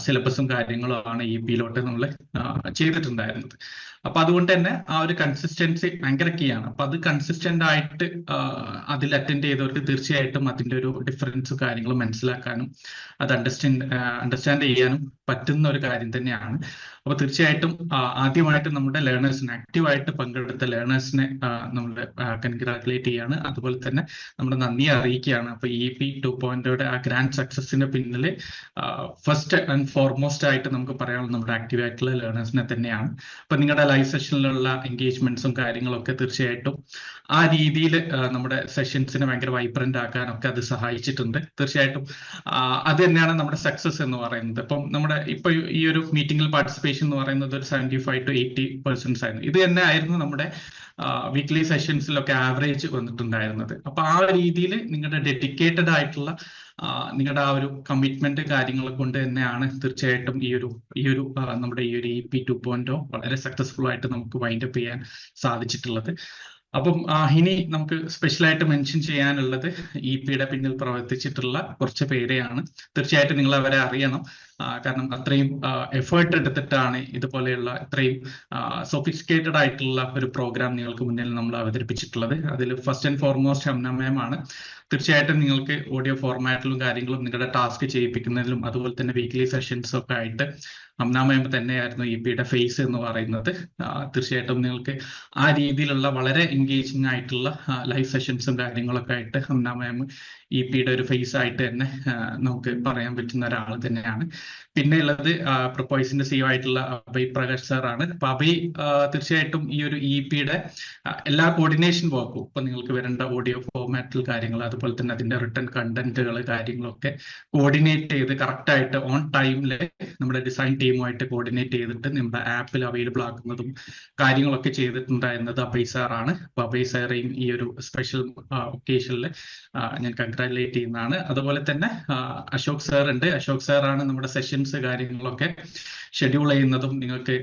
സിലബസും കാര്യങ്ങളും ആണ് EP-ലോട്ട് നമ്മൾ ചെയ്തിട്ടുണ്ടായിരുന്നത്. അപ്പൊ അതുകൊണ്ട് തന്നെ ആ ഒരു കൺസിസ്റ്റൻസി ഭയങ്കര കീ ആണ്. അപ്പൊ അത് കൺസിസ്റ്റന്റ് ആയിട്ട് അതിൽ അറ്റൻഡ് ചെയ്തവർക്ക് തീർച്ചയായിട്ടും അതിന്റെ ഒരു ഡിഫറൻസ് കാര്യങ്ങളും മനസ്സിലാക്കാനും അത് അണ്ടർസ്റ്റാൻഡ് ചെയ്യാനും പറ്റുന്ന ഒരു കാര്യം തന്നെയാണ്. അപ്പൊ തീർച്ചയായിട്ടും ആദ്യമായിട്ട് നമ്മുടെ ലേണേഴ്സിനെ, ആക്റ്റീവായിട്ട് പങ്കെടുത്ത ലേണേഴ്സിനെ നമ്മൾ കൺഗ്രാറ്റുലേറ്റ് ചെയ്യാണ്. അതുപോലെ തന്നെ നമ്മുടെ നന്ദി അറിയിക്കുകയാണ്. അപ്പൊ EP 2.0 ആ ഗ്രാൻഡ് സക്സസിന് പിന്നിൽ ഫസ്റ്റ് ആൻഡ് ഫോർമോസ്റ്റ് ആയിട്ട് നമുക്ക് പറയാനുള്ളത് നമ്മുടെ ആക്റ്റീവ് ആയിട്ടുള്ള ലേണേഴ്സിനെ തന്നെയാണ്. അപ്പൊ നിങ്ങളുടെ ലൈവ് സെഷനിലുള്ള എൻഗേജ്മെന്റ്സും കാര്യങ്ങളൊക്കെ തീർച്ചയായിട്ടും ആ രീതിയിൽ നമ്മുടെ സെഷൻസിനെ ഭയങ്കര വൈബ്രന്റ് ആക്കാനൊക്കെ അത് സഹായിച്ചിട്ടുണ്ട്. തീർച്ചയായിട്ടും അത് തന്നെയാണ് നമ്മുടെ സക്സസ് എന്ന് പറയുന്നത്. അപ്പം നമ്മുടെ ഇപ്പൊ ഈ ഒരു മീറ്റിംഗിൽ പാർട്ടിസിപ്പേഷൻ എന്ന് പറയുന്നത് ഒരു 75 to 80% ആയിരുന്നു. ഇത് തന്നെ ആയിരുന്നു നമ്മുടെ വീക്ക്ലി സെഷൻസിലൊക്കെ ആവറേജ് വന്നിട്ടുണ്ടായിരുന്നത്. അപ്പൊ ആ രീതിയിൽ നിങ്ങളുടെ ഡെഡിക്കേറ്റഡ് ആയിട്ടുള്ള നിങ്ങളുടെ ആ ഒരു കമ്മിറ്റ്മെന്റ് കാര്യങ്ങളെ കൊണ്ട് തന്നെയാണ് തീർച്ചയായിട്ടും ഈ ഒരു നമ്മുടെ ഈ ഒരു EP 2.0 വളരെ സക്സസ്ഫുൾ ആയിട്ട് നമുക്ക് വൈൻഡപ്പ് ചെയ്യാൻ സാധിച്ചിട്ടുള്ളത്. അപ്പം ഇനി നമുക്ക് സ്പെഷ്യലായിട്ട് മെൻഷൻ ചെയ്യാനുള്ളത് EP-യുടെ പിന്നിൽ പ്രവർത്തിച്ചിട്ടുള്ള കുറച്ച് പേരെയാണ്. തീർച്ചയായിട്ടും നിങ്ങൾ അവരെ അറിയണം. കാരണം അത്രയും എഫേർട്ട് എടുത്തിട്ടാണ് ഇതുപോലെയുള്ള ഇത്രയും സോഫിസ്റ്റിക്കേറ്റഡ് ആയിട്ടുള്ള ഒരു പ്രോഗ്രാം നിങ്ങൾക്ക് മുന്നിൽ നമ്മൾ അവതരിപ്പിച്ചിട്ടുള്ളത്. അതിൽ ഫസ്റ്റ് ആൻഡ് ഫോർമോസ്റ്റ് അമ്ന മാം ആണ്. തീർച്ചയായിട്ടും നിങ്ങൾക്ക് ഓഡിയോ ഫോർമാറ്റിലും കാര്യങ്ങളും നിങ്ങളുടെ ടാസ്ക് ചെയ്യിപ്പിക്കുന്നതിലും അതുപോലെ തന്നെ വീക്ക്ലി സെഷൻസും ഒക്കെ ആയിട്ട് അമ്ന മാം തന്നെയായിരുന്നു EP-യുടെ ഫേസ് എന്ന് പറയുന്നത്. തീർച്ചയായിട്ടും നിങ്ങൾക്ക് ആ രീതിയിലുള്ള വളരെ എൻഗേജിങ് ആയിട്ടുള്ള ലൈവ് സെഷൻസും കാര്യങ്ങളൊക്കെ ആയിട്ട് അമ്ന മാം EP-യുടെ ഒരു ഫേസ് ആയിട്ട് തന്നെ നമുക്ക് പറയാൻ പറ്റുന്ന ഒരാൾ തന്നെയാണ്. പിന്നെ ഉള്ളത് പ്രൊപ്പോയ്സിന്റെ CEO ആയിട്ടുള്ള അഭയ് പ്രകാശ് സാർ ആണ്. അപ്പൊ അഭയ് തീർച്ചയായിട്ടും ഈ ഒരു EP-യുടെ എല്ലാ കോർഡിനേഷൻ വർക്കും, ഇപ്പൊ നിങ്ങൾക്ക് വരേണ്ട ഓഡിയോ ഫോർമാറ്റിൽ കാര്യങ്ങൾ, അതുപോലെ തന്നെ അതിന്റെ റിട്ടൺ കണ്ടന്റുകൾ കാര്യങ്ങളൊക്കെ കോർഡിനേറ്റ് ചെയ്ത് കറക്റ്റ് ആയിട്ട് ഓൺ ടൈമിൽ നമ്മുടെ ഡിസൈൻ ടീമുമായിട്ട് കോർഡിനേറ്റ് ചെയ്തിട്ട് നമ്മുടെ ആപ്പിൽ അവൈലബിൾ ആക്കുന്നതും കാര്യങ്ങളൊക്കെ ചെയ്തിട്ടുണ്ടായിരുന്നത് അഭയ് സാറാണ്. അപ്പൊ അഭയ് സാറേയും ഈ ഒരു സ്പെഷ്യൽ ഒക്കേഷനിൽ ഞാൻ കൺഗ്രാറ്റുലേറ്റ് ചെയ്യുന്നതാണ്. അതുപോലെ തന്നെ അശോക് സാർ ഉണ്ട്. അശോക് സാറാണ് നമ്മുടെ സെഷൻസ് കാര്യങ്ങളൊക്കെ ഷെഡ്യൂൾ ചെയ്യുന്നതും നിങ്ങൾക്ക്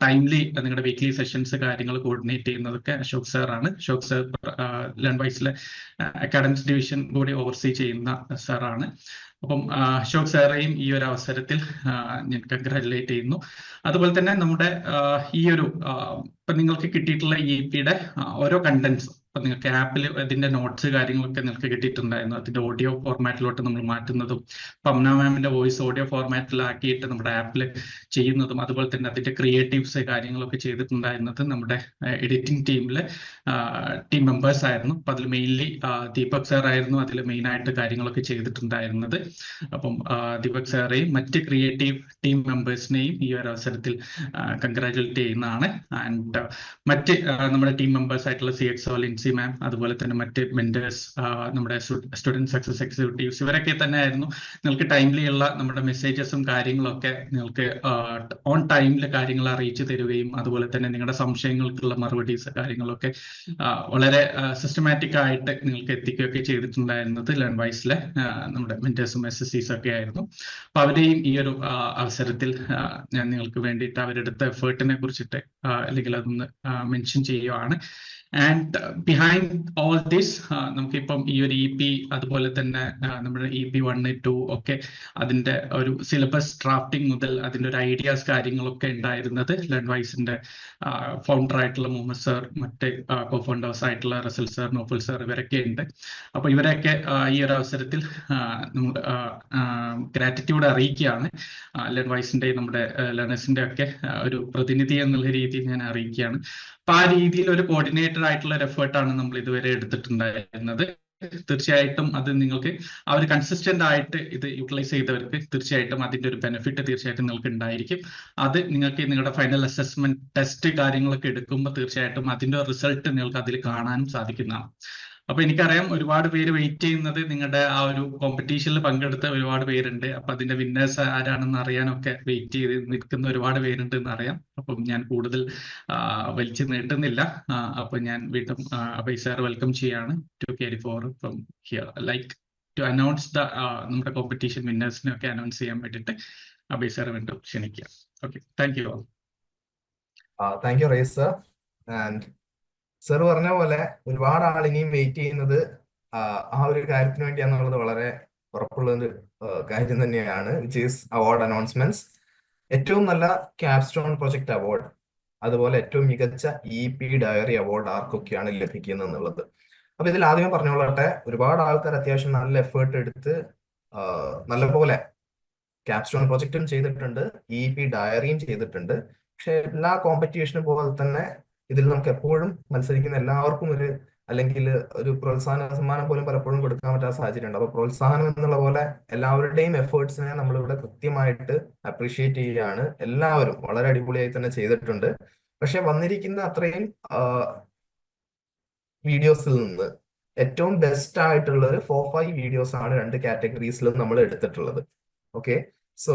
ടൈംലി നിങ്ങളുടെ വീക്ക്ലി സെഷൻസ് കാര്യങ്ങൾ കോർഡിനേറ്റ് ചെയ്യുന്നതൊക്കെ അശോക് സാറാണ്. അശോക് സാർ ലേൺവൈസിലെ അക്കാഡമിക്സ് ഡിവിഷൻ കൂടി ഓവർസീ ചെയ്യുന്ന സാറാണ്. അപ്പം അശോക് സാറേയും ഈ ഒരു അവസരത്തിൽ ഞാൻ കൺഗ്രാറ്റുലേറ്റ് ചെയ്യുന്നു. അതുപോലെ തന്നെ നമ്മുടെ ഈ ഒരു ഇപ്പൊ നിങ്ങൾക്ക് കിട്ടിയിട്ടുള്ള EP-യുടെ ഓരോ കണ്ടന്റ്സും അപ്പൊ നിങ്ങൾക്ക് ആപ്പിൽ ഇതിന്റെ നോട്ട്സ് കാര്യങ്ങളൊക്കെ നിങ്ങൾക്ക് കിട്ടിയിട്ടുണ്ടായിരുന്നു. അതിന്റെ ഓഡിയോ ഫോർമാറ്റിലോട്ട് നമ്മൾ മാറ്റുന്നതും പംന മാമിന്റെ വോയിസ് ഓഡിയോ ഫോർമാറ്റിലാക്കിയിട്ട് നമ്മുടെ ആപ്പിൽ ചെയ്യുന്നതും അതുപോലെ തന്നെ അതിന്റെ ക്രിയേറ്റീവ്സ് കാര്യങ്ങളൊക്കെ ചെയ്തിട്ടുണ്ടായിരുന്നത് നമ്മുടെ എഡിറ്റിംഗ് ടീമിലെ ടീം മെമ്പേഴ്സ് ആയിരുന്നു. അപ്പൊ അതിൽ മെയിൻലി ദീപക് സാർ ആയിരുന്നു അതിൽ മെയിൻ ആയിട്ട് കാര്യങ്ങളൊക്കെ ചെയ്തിട്ടുണ്ടായിരുന്നത്. അപ്പം ദീപക് സാറേയും മറ്റ് ക്രിയേറ്റീവ് ടീം മെമ്പേഴ്സിനെയും ഈ ഒരു അവസരത്തിൽ കൺഗ്രാജുലേറ്റ് ചെയ്യുന്നതാണ്. ആൻഡ് മറ്റ് നമ്മുടെ ടീം മെമ്പേഴ്സ് ആയിട്ടുള്ള CXO ലിൻസി മാം, അതുപോലെ തന്നെ മറ്റ് മെന്റേഴ്സ്, നമ്മുടെ സ്റ്റുഡന്റ് സക്സസ് എക്സിക്യൂട്ടീവ്സ്, ഇവരൊക്കെ തന്നെ ആയിരുന്നു നിങ്ങൾക്ക് ടൈംലി ഉള്ള നമ്മുടെ മെസ്സേജസും കാര്യങ്ങളൊക്കെ നിങ്ങൾക്ക് ഓൺ ടൈമിൽ കാര്യങ്ങൾ അറിയിച്ചു തരികയും അതുപോലെ തന്നെ നിങ്ങളുടെ സംശയങ്ങൾക്കുള്ള മറുപടീസ് കാര്യങ്ങളൊക്കെ വളരെ സിസ്റ്റമാറ്റിക് ആയിട്ട് നിങ്ങൾക്ക് എത്തിക്കുകയൊക്കെ ചെയ്തിട്ടുണ്ടായിരുന്നത് ലേൺവൈസിലെ നമ്മുടെ മെന്റേഴ്സും SSCs ഒക്കെ ആയിരുന്നു. അപ്പൊ അവരെയും ഈ ഒരു അവസരത്തിൽ ഞാൻ നിങ്ങൾക്ക് വേണ്ടിയിട്ട് അവരെടുത്ത എഫേർട്ടിനെ കുറിച്ചിട്ട് അല്ലെങ്കിൽ അതൊന്ന് മെൻഷൻ ചെയ്യുകയാണ്. ആൻഡ് ബിഹൈൻഡ് ഓൾ ദിസ് നമുക്കിപ്പം ഈ ഒരു EP അതുപോലെ തന്നെ നമ്മുടെ EP 1, 2 ഒക്കെ അതിന്റെ ഒരു സിലബസ് ഡ്രാഫ്റ്റിംഗ് മുതൽ അതിന്റെ ഒരു ഐഡിയാസ് കാര്യങ്ങളൊക്കെ ഉണ്ടായിരുന്നത് ലേൺവൈസിന്റെ ഫൗണ്ടർ ആയിട്ടുള്ള മുഹമ്മദ് സർ, മറ്റ് കോഫൗണ്ടേഴ്സ് ആയിട്ടുള്ള റസൽ സർ, നോഫൽ സർ, ഇവരൊക്കെ ഉണ്ട്. അപ്പൊ ഇവരൊക്കെ ഈ ഒരു അവസരത്തിൽ നമ്മൾ ഗ്രാറ്റിറ്റ്യൂഡ് അറിയിക്കുകയാണ്. ലേൺവൈസിന്റെ നമ്മുടെ ലേണേഴ്സിന്റെ ഒക്കെ ഒരു പ്രതിനിധി എന്നുള്ള രീതിയിൽ ഞാൻ അറിയിക്കുകയാണ്. അപ്പൊ ആ രീതിയിൽ ഒരു കോർഡിനേറ്റഡ് ആയിട്ടുള്ള ഒരു എഫേർട്ടാണ് നമ്മൾ ഇതുവരെ എടുത്തിട്ടുണ്ടായിരുന്നത്. തീർച്ചയായിട്ടും അത് നിങ്ങൾക്ക് ആ ഒരു കൺസിസ്റ്റന്റ് ആയിട്ട് ഇത് യൂട്ടിലൈസ് ചെയ്തവർക്ക് തീർച്ചയായിട്ടും അതിന്റെ ഒരു ബെനിഫിറ്റ് തീർച്ചയായിട്ടും നിങ്ങൾക്ക് ഉണ്ടായിരിക്കും. അത് നിങ്ങൾക്ക് നിങ്ങളുടെ ഫൈനൽ അസസ്മെന്റ് ടെസ്റ്റ് കാര്യങ്ങളൊക്കെ എടുക്കുമ്പോൾ തീർച്ചയായിട്ടും അതിന്റെ റിസൾട്ട് നിങ്ങൾക്ക് അതിൽ കാണാനും സാധിക്കുന്നതാണ്. അപ്പൊ എനിക്കറിയാം ഒരുപാട് പേര് വെയിറ്റ് ചെയ്യുന്നത് നിങ്ങളുടെ ആ ഒരു കോമ്പറ്റീഷനിൽ പങ്കെടുത്ത ഒരുപാട് പേരുണ്ട്. അപ്പൊ അതിന്റെ വിന്നേഴ്സ് ആരാണെന്ന് അറിയാനൊക്കെ വെയിറ്റ് ചെയ്ത് നിൽക്കുന്ന ഒരുപാട് പേരുണ്ട് എന്ന് അറിയാം. അപ്പം ഞാൻ കൂടുതൽ വലിച്ചു നീട്ടുന്നില്ല. അപ്പൊ ഞാൻ വീണ്ടും അഭയ് സാർ വെൽക്കം ചെയ്യാണ് to carry for from here, like to announce the നമ്മുടെ കോമ്പറ്റീഷൻ വിന്നേഴ്സിനെ ഒക്കെ അനൗൺസ് ചെയ്യാൻ വേണ്ടിയിട്ട് അഭയ് സാർ വീണ്ടും ക്ഷണിക്കുക. Okay, thank you all. Thank you Rais sir. And sir പറഞ്ഞ പോലെ ഒരുപാട് ആൾ ഇനിയും വെയിറ്റ് ചെയ്യുന്നത് ആ ഒരു കാര്യത്തിന് വേണ്ടിയാണെന്നുള്ളത് വളരെ ഉറപ്പുള്ള ഒരു കാര്യം തന്നെയാണ്, വിച്ച് ഈസ് അവാർഡ് അനൗൺസ്മെന്റ്സ്. ഏറ്റവും നല്ല ക്യാപ്സ്റ്റോൺ പ്രൊജക്ട് അവാർഡ്, അതുപോലെ ഏറ്റവും മികച്ച EP ഡയറി അവാർഡ് ആർക്കൊക്കെയാണ് ലഭിക്കുന്നത് എന്നുള്ളത്. അപ്പൊ ഇതിൽ ആദ്യമേ പറഞ്ഞോളട്ടെ, ഒരുപാട് ആൾക്കാർ അത്യാവശ്യം നല്ല എഫേർട്ട് എടുത്ത് നല്ലപോലെ ക്യാപ്സ്റ്റോൺ പ്രൊജക്റ്റും ചെയ്തിട്ടുണ്ട്, EP ഡയറിയും ചെയ്തിട്ടുണ്ട്. പക്ഷെ എല്ലാ കോമ്പറ്റീഷനും പോലെ തന്നെ ഇതിൽ നമുക്ക് എപ്പോഴും മത്സരിക്കുന്ന എല്ലാവർക്കും അല്ലെങ്കിൽ ഒരു പ്രോത്സാഹന സമ്മാനം പോലും പലപ്പോഴും കൊടുക്കാൻ പറ്റാത്ത സാഹചര്യം ഉണ്ട്. അപ്പൊ പ്രോത്സാഹനം എന്നുള്ള പോലെ എല്ലാവരുടെയും എഫേർട്സിനെ നമ്മളിവിടെ കൃത്യമായിട്ട് അപ്രീഷിയേറ്റ് ചെയ്യുകയാണ്. എല്ലാവരും വളരെ അടിപൊളിയായി തന്നെ ചെയ്തിട്ടുണ്ട്. പക്ഷെ വന്നിരിക്കുന്ന അത്രയും വീഡിയോസിൽ നിന്ന് ഏറ്റവും ബെസ്റ്റ് ആയിട്ടുള്ള ഒരു 4-5 വീഡിയോസ് ആണ് 2 കാറ്റഗറീസിലും നമ്മൾ എടുത്തിട്ടുള്ളത്. ഓക്കെ, സോ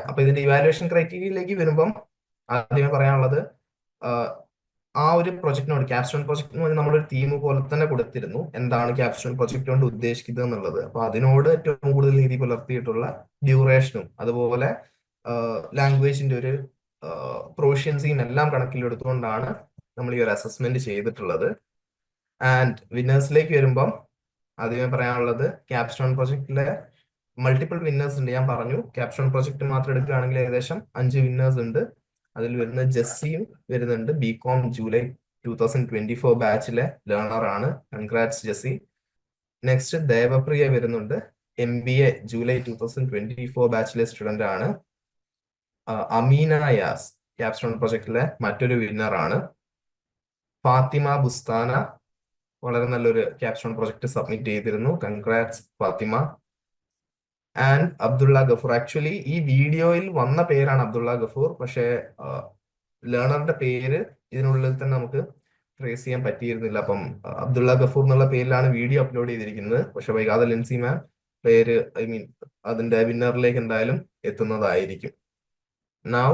അപ്പൊ ഇതിന്റെ ഇവാലുവേഷൻ ക്രൈറ്റീരിയയിലേക്ക് വരുമ്പം ആദ്യമേ പറയാനുള്ളത്, ആ ഒരു പ്രൊജക്ടിനോട്, ക്യാപ്സ്റ്റോൺ പ്രൊജക്ടിന് നമ്മളൊരു തീം പോലെ തന്നെ കൊടുത്തിരുന്നു, എന്താണ് ക്യാപ്സ്റ്റോൺ പ്രൊജക്ട് കൊണ്ട് ഉദ്ദേശിക്കുന്നത് എന്നുള്ളത്. അപ്പൊ അതിനോട് ഏറ്റവും കൂടുതൽ നീതി പുലർത്തിയിട്ടുള്ള ഡ്യൂറേഷനും അതുപോലെ ലാംഗ്വേജിന്റെ ഒരു പ്രൊഫഷ്യൻസിയും എല്ലാം കണക്കിലെടുത്തുകൊണ്ടാണ് നമ്മൾ ഈ ഒരു അസസ്മെന്റ് ചെയ്തിട്ടുള്ളത്. ആൻഡ് വിന്നേഴ്സിലേക്ക് വരുമ്പം ആദ്യമേ പറയാനുള്ളത്, ക്യാപ്സ്റ്റോൺ പ്രൊജക്ടിലെ മൾട്ടിപ്പിൾ വിന്നേഴ്സ് ഉണ്ട്. ഞാൻ പറഞ്ഞു, ക്യാപ്സ്റ്റോൺ പ്രൊജക്ട് മാത്രം എടുക്കുകയാണെങ്കിൽ ഏകദേശം 5 വിന്നേഴ്സ് ഉണ്ട്. അതിൽ വരുന്ന ജെസ്സിയും വരുന്നുണ്ട്, BCom ജൂലൈ 2024 ബാച്ചിലെ ലേണർ ആണ്. Congrats Jessy. നെക്സ്റ്റ് ദേവപ്രിയ വരുന്നുണ്ട്, MBA ജൂലൈ 2024 ബാച്ചിലെ സ്റ്റുഡന്റ് ആണ്. അമീന യാസ് ക്യാപ്സ്റ്റോൺ പ്രൊജക്ടിലെ മറ്റൊരു വിന്നർ ആണ്. ഫാത്തിമ ബുസ്താന വളരെ നല്ലൊരു ക്യാപ്സ്റ്റോൺ പ്രൊജക്ട് സബ്മിറ്റ് ചെയ്തിരുന്നു. Congrats Fathima. And Abdulla Gafoor. Actually ഈ വീഡിയോയിൽ വന്ന പേരാണ് അബ്ദുള്ള ഗഫൂർ, പക്ഷേ ലേണറിന്റെ പേര് ഇതിനുള്ളിൽ തന്നെ നമുക്ക് ട്രേസ് ചെയ്യാൻ പറ്റിയിരുന്നില്ല. അപ്പം അബ്ദുള്ള ഗഫൂർ എന്നുള്ള പേരിലാണ് വീഡിയോ അപ്ലോഡ് ചെയ്തിരിക്കുന്നത്. പക്ഷെ വൈകാതെ ലിൻസി മാം പേര് അതിന്റെ വിന്നറിലേക്ക് എന്തായാലും എത്തുന്നതായിരിക്കും. നൗ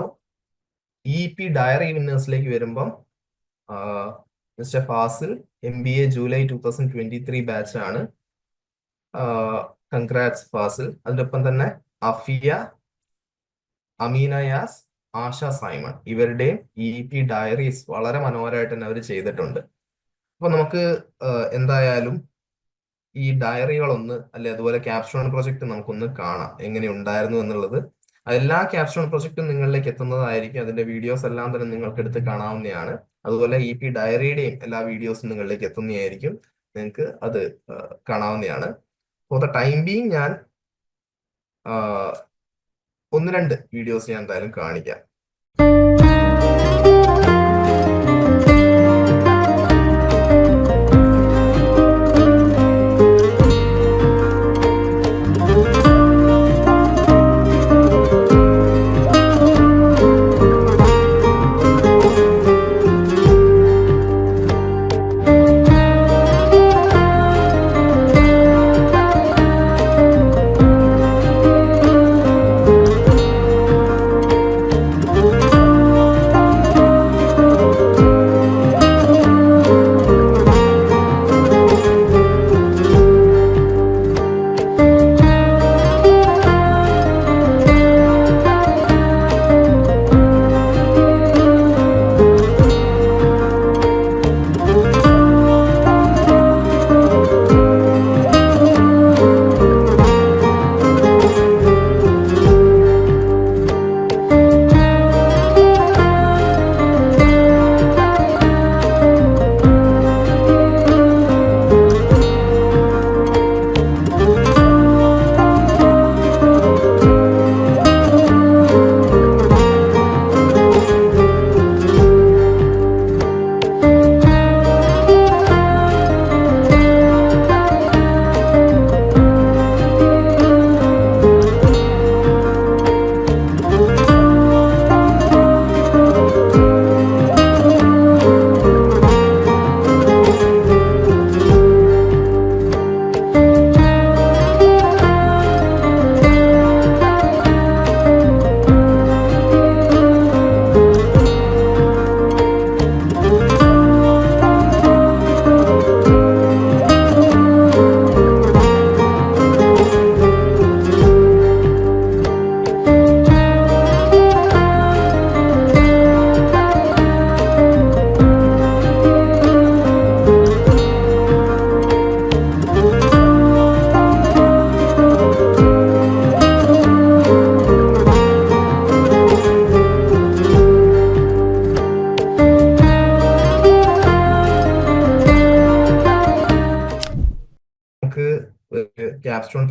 EP ഡയറി വിന്നേഴ്സിലേക്ക് വരുമ്പം mister Fasil MBA July 2023 batch ആണ്. കൺഗ്രാറ്റ്സ് ഫാസിൽ. അതിനൊപ്പം തന്നെ അഫിയ, അമീന യാസ്, ആശ സൈമൺ, ഇവരുടെയും EP ഡയറീസ് വളരെ മനോഹരമായിട്ട് തന്നെ അവർ ചെയ്തിട്ടുണ്ട്. അപ്പൊ നമുക്ക് എന്തായാലും ഈ ഡയറികളൊന്ന്, അല്ലെ അതുപോലെ ക്യാപ്സ്റ്റോൺ പ്രൊജക്ട് നമുക്കൊന്ന് കാണാം എങ്ങനെ ഉണ്ടായിരുന്നു എന്നുള്ളത്. എല്ലാ ക്യാപ്സ്റ്റോൺ പ്രൊജക്റ്റും നിങ്ങളിലേക്ക് എത്തുന്നതായിരിക്കും. അതിന്റെ വീഡിയോസ് എല്ലാം തന്നെ നിങ്ങൾക്ക് എടുത്ത് കാണാവുന്നതാണ്. അതുപോലെ EP ഡയറിയുടെയും എല്ലാ വീഡിയോസും നിങ്ങളിലേക്ക് എത്തുന്നതായിരിക്കും. നിങ്ങൾക്ക് അത് കാണാവുന്നതാണ്. ഫോർ ദ ടൈം ബീങ് ഞാൻ 1-2 വീഡിയോസ് ഞാൻ എന്തായാലും കാണിക്കാം. Capstone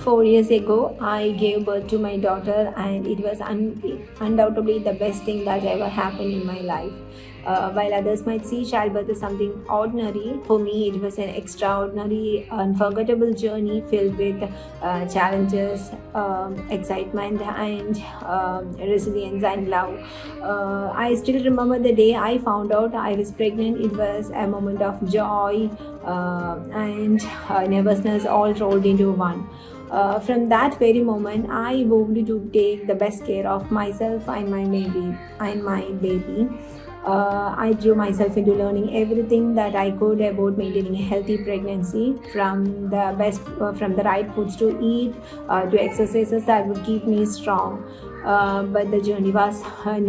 4 years ago, I gave birth to my daughter, and it was undoubtedly the best thing that ever happened in my life. While others might see childbirth as something ordinary, for me it was an extraordinary, unforgettable journey filled with challenges, excitement, and resilience and love. I still remember the day I found out I was pregnant. It was a moment of joy and nervousness all rolled into one. From that very moment, I vowed to take the best care of myself and my baby. I threw myself into learning everything that I could about maintaining a healthy pregnancy, from the right foods to eat, to exercises that would keep me strong. But the journey was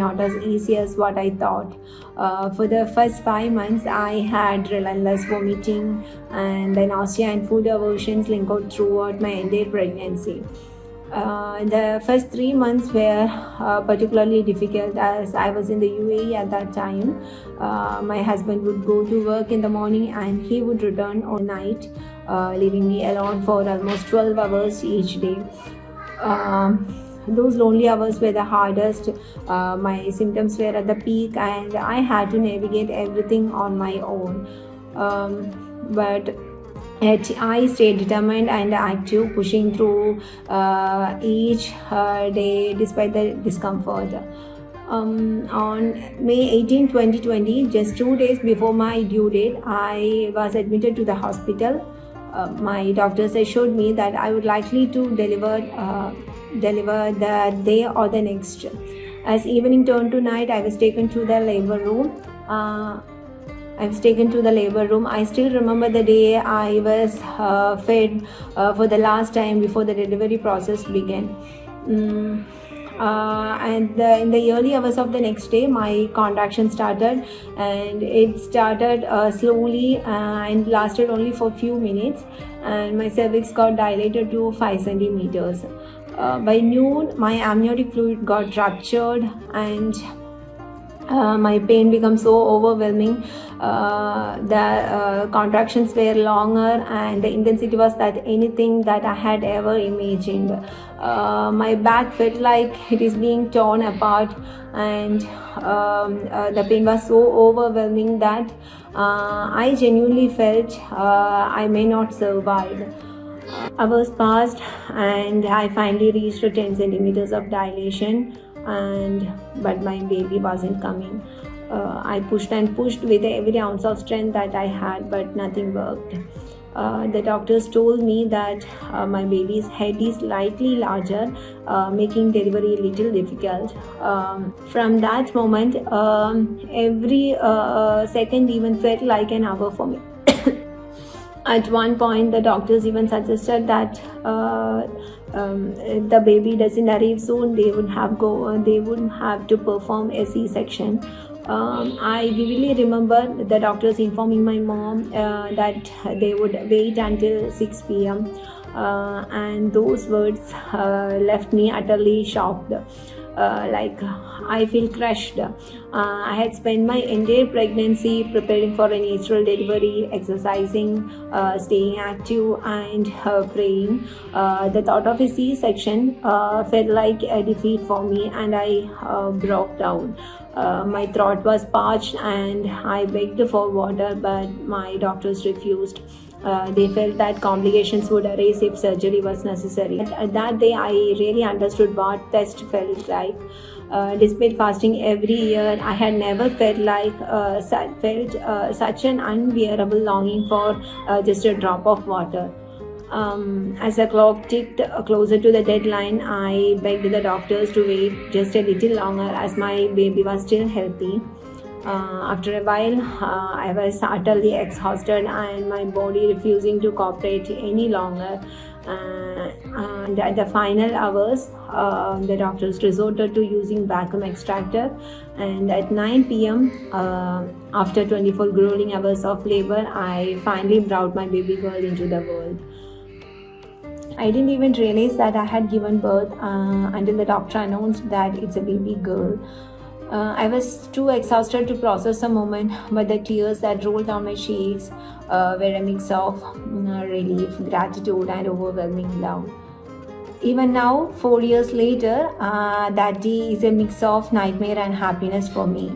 not as easy as what I thought. For the first 5 months, I had relentless vomiting, and the nausea and food aversions lingered throughout my entire pregnancy. The first 3 months were particularly difficult, as I was in the UAE at that time. My husband would go to work in the morning and he would return all night, leaving me alone for almost 12 hours each day. Those lonely hours were the hardest. My symptoms were at the peak, and I had to navigate everything on my own. But yet I stayed determined and active, pushing through each day despite the discomfort. On May 18, 2020, just 2 days before my due date, I was admitted to the hospital. My doctors assured me that I would likely to deliver the day or the next. As evening turned to night, I was taken to the labor room. I still remember the day I was fed for the last time before the delivery process began. And in the early hours of the next day, my contraction started, and it started slowly and lasted only for a few minutes, and my cervix got dilated to 5 centimeters. By noon, my amniotic fluid got ruptured, and my pain became so overwhelming. The contractions were longer, and the intensity was that anything that I had ever imagined. My back felt like it is being torn apart, and the pain was so overwhelming that I genuinely felt I may not survive. Hours passed, and I finally reached 10 centimeters of dilation, but my baby wasn't coming. I pushed and pushed with every ounce of strength that I had, but nothing worked. The doctors told me that my baby's head is slightly larger, making delivery a little difficult. From that moment, every second even felt like an hour for me. At one point, the doctors even suggested that if the baby doesn't arrive soon, they would have to perform a C-section. I vividly remember the doctors informing my mom that they would wait until 6 p.m. And those words left me utterly shocked. Like I feel crushed. I had spent my entire pregnancy preparing for a natural delivery, exercising, staying active, and praying. The thought of a C-section felt like a defeat for me, and I broke down. My throat was parched, and I begged for water, but my doctors refused. They felt that complications would arise if surgery was necessary. That day, I really understood what test felt like. Despite fasting every year, I had never felt such an unbearable longing for just a drop of water. As the clock ticked closer to the deadline, I begged the doctors to wait just a little longer, as my baby was still healthy. After a while, I was utterly exhausted, and my body refusing to cooperate any longer. And at the final hours, the doctors resorted to using vacuum extractor. And at 9 p.m., after 24 grueling hours of labor, I finally brought my baby girl into the world. I didn't even realize that I had given birth until the doctor announced that it's a baby girl. I was too exhausted to process the moment, but the tears that rolled down my cheeks were a mix of relief, gratitude, and overwhelming love. Even now, 4 years later, that day is a mix of nightmare and happiness for me.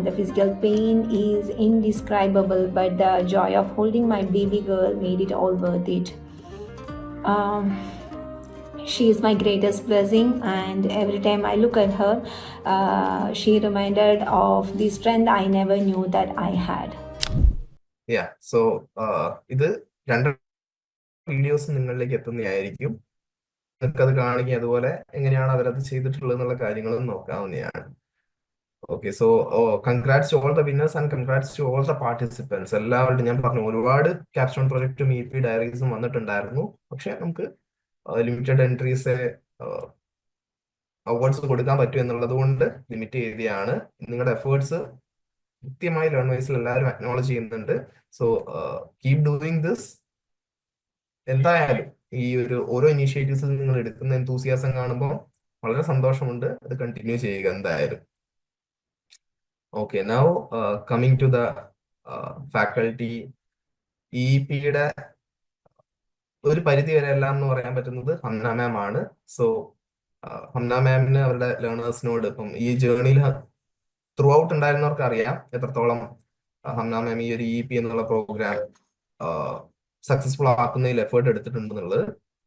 The physical pain is indescribable, but the joy of holding my baby girl made it all worth it. She is my greatest blessing, and every time I look at her, she reminded of the strength I never knew that I had. Yeah, so ഇത് രണ്ട് videos നിങ്ങളിലേക്ക് എത്തുന്നതായിരിക്കും. നിങ്ങൾക്കത് കാണിക്കുക, അതുപോലെ എങ്ങനെയാണ് അവരത് ചെയ്തിട്ടുള്ളത് എന്നുള്ള കാര്യങ്ങളും നോക്കാവുന്നതാണ്. Okay, so congrats to all the winners and congrats to all the participants. എല്ലാവരുടെയും ഞാൻ പറഞ്ഞു, ഒരുപാട് ക്യാപ്സ്റ്റോൺ പ്രൊജക്റ്റും EP ഡയറീസും വന്നിട്ടുണ്ടായിരുന്നു. പക്ഷെ നമുക്ക് ലിമിറ്റഡ് എൻട്രീസ് അവാർഡ്സ് കൊടുക്കാൻ പറ്റും എന്നുള്ളത് കൊണ്ട് ലിമിറ്റ് ചെയ്തതാണ്. നിങ്ങളുടെ എഫേർട്സ് കൃത്യമായി ലേൺവൈസിൽ എല്ലാവരും അക്നോളജ് ചെയ്യുന്നുണ്ട്. So keep doing this. എന്തായാലും ഈ ഒരു ഓരോ ഇനീഷ്യേറ്റീവ്സിൽ നിങ്ങൾ എടുക്കുന്ന എന്തൂസിയാസം കാണുമ്പോൾ വളരെ സന്തോഷമുണ്ട്. അത് കണ്ടിന്യൂ ചെയ്യുക എന്തായാലും. Okay, now coming to the faculty. EP-യുടെ ഒരു പരിധി വരെ എല്ലാം എന്ന് പറയാൻ പറ്റുന്നത് ഹംന മാം ആണ്. സോ ഹംന മാമിന് അവരുടെ ലേണേഴ്സിനോട് ഇപ്പം ഈ ജേർണിയിൽ ത്രൂ ഔട്ട് ഉണ്ടായിരുന്നവർക്ക് അറിയാം എത്രത്തോളം ഹംന മാം ഈ ഒരു EP എന്നുള്ള പ്രോഗ്രാം സക്സസ്ഫുൾ ആക്കുന്നതിൽ എഫേർട്ട് എടുത്തിട്ടുണ്ടെന്നുള്ളത്.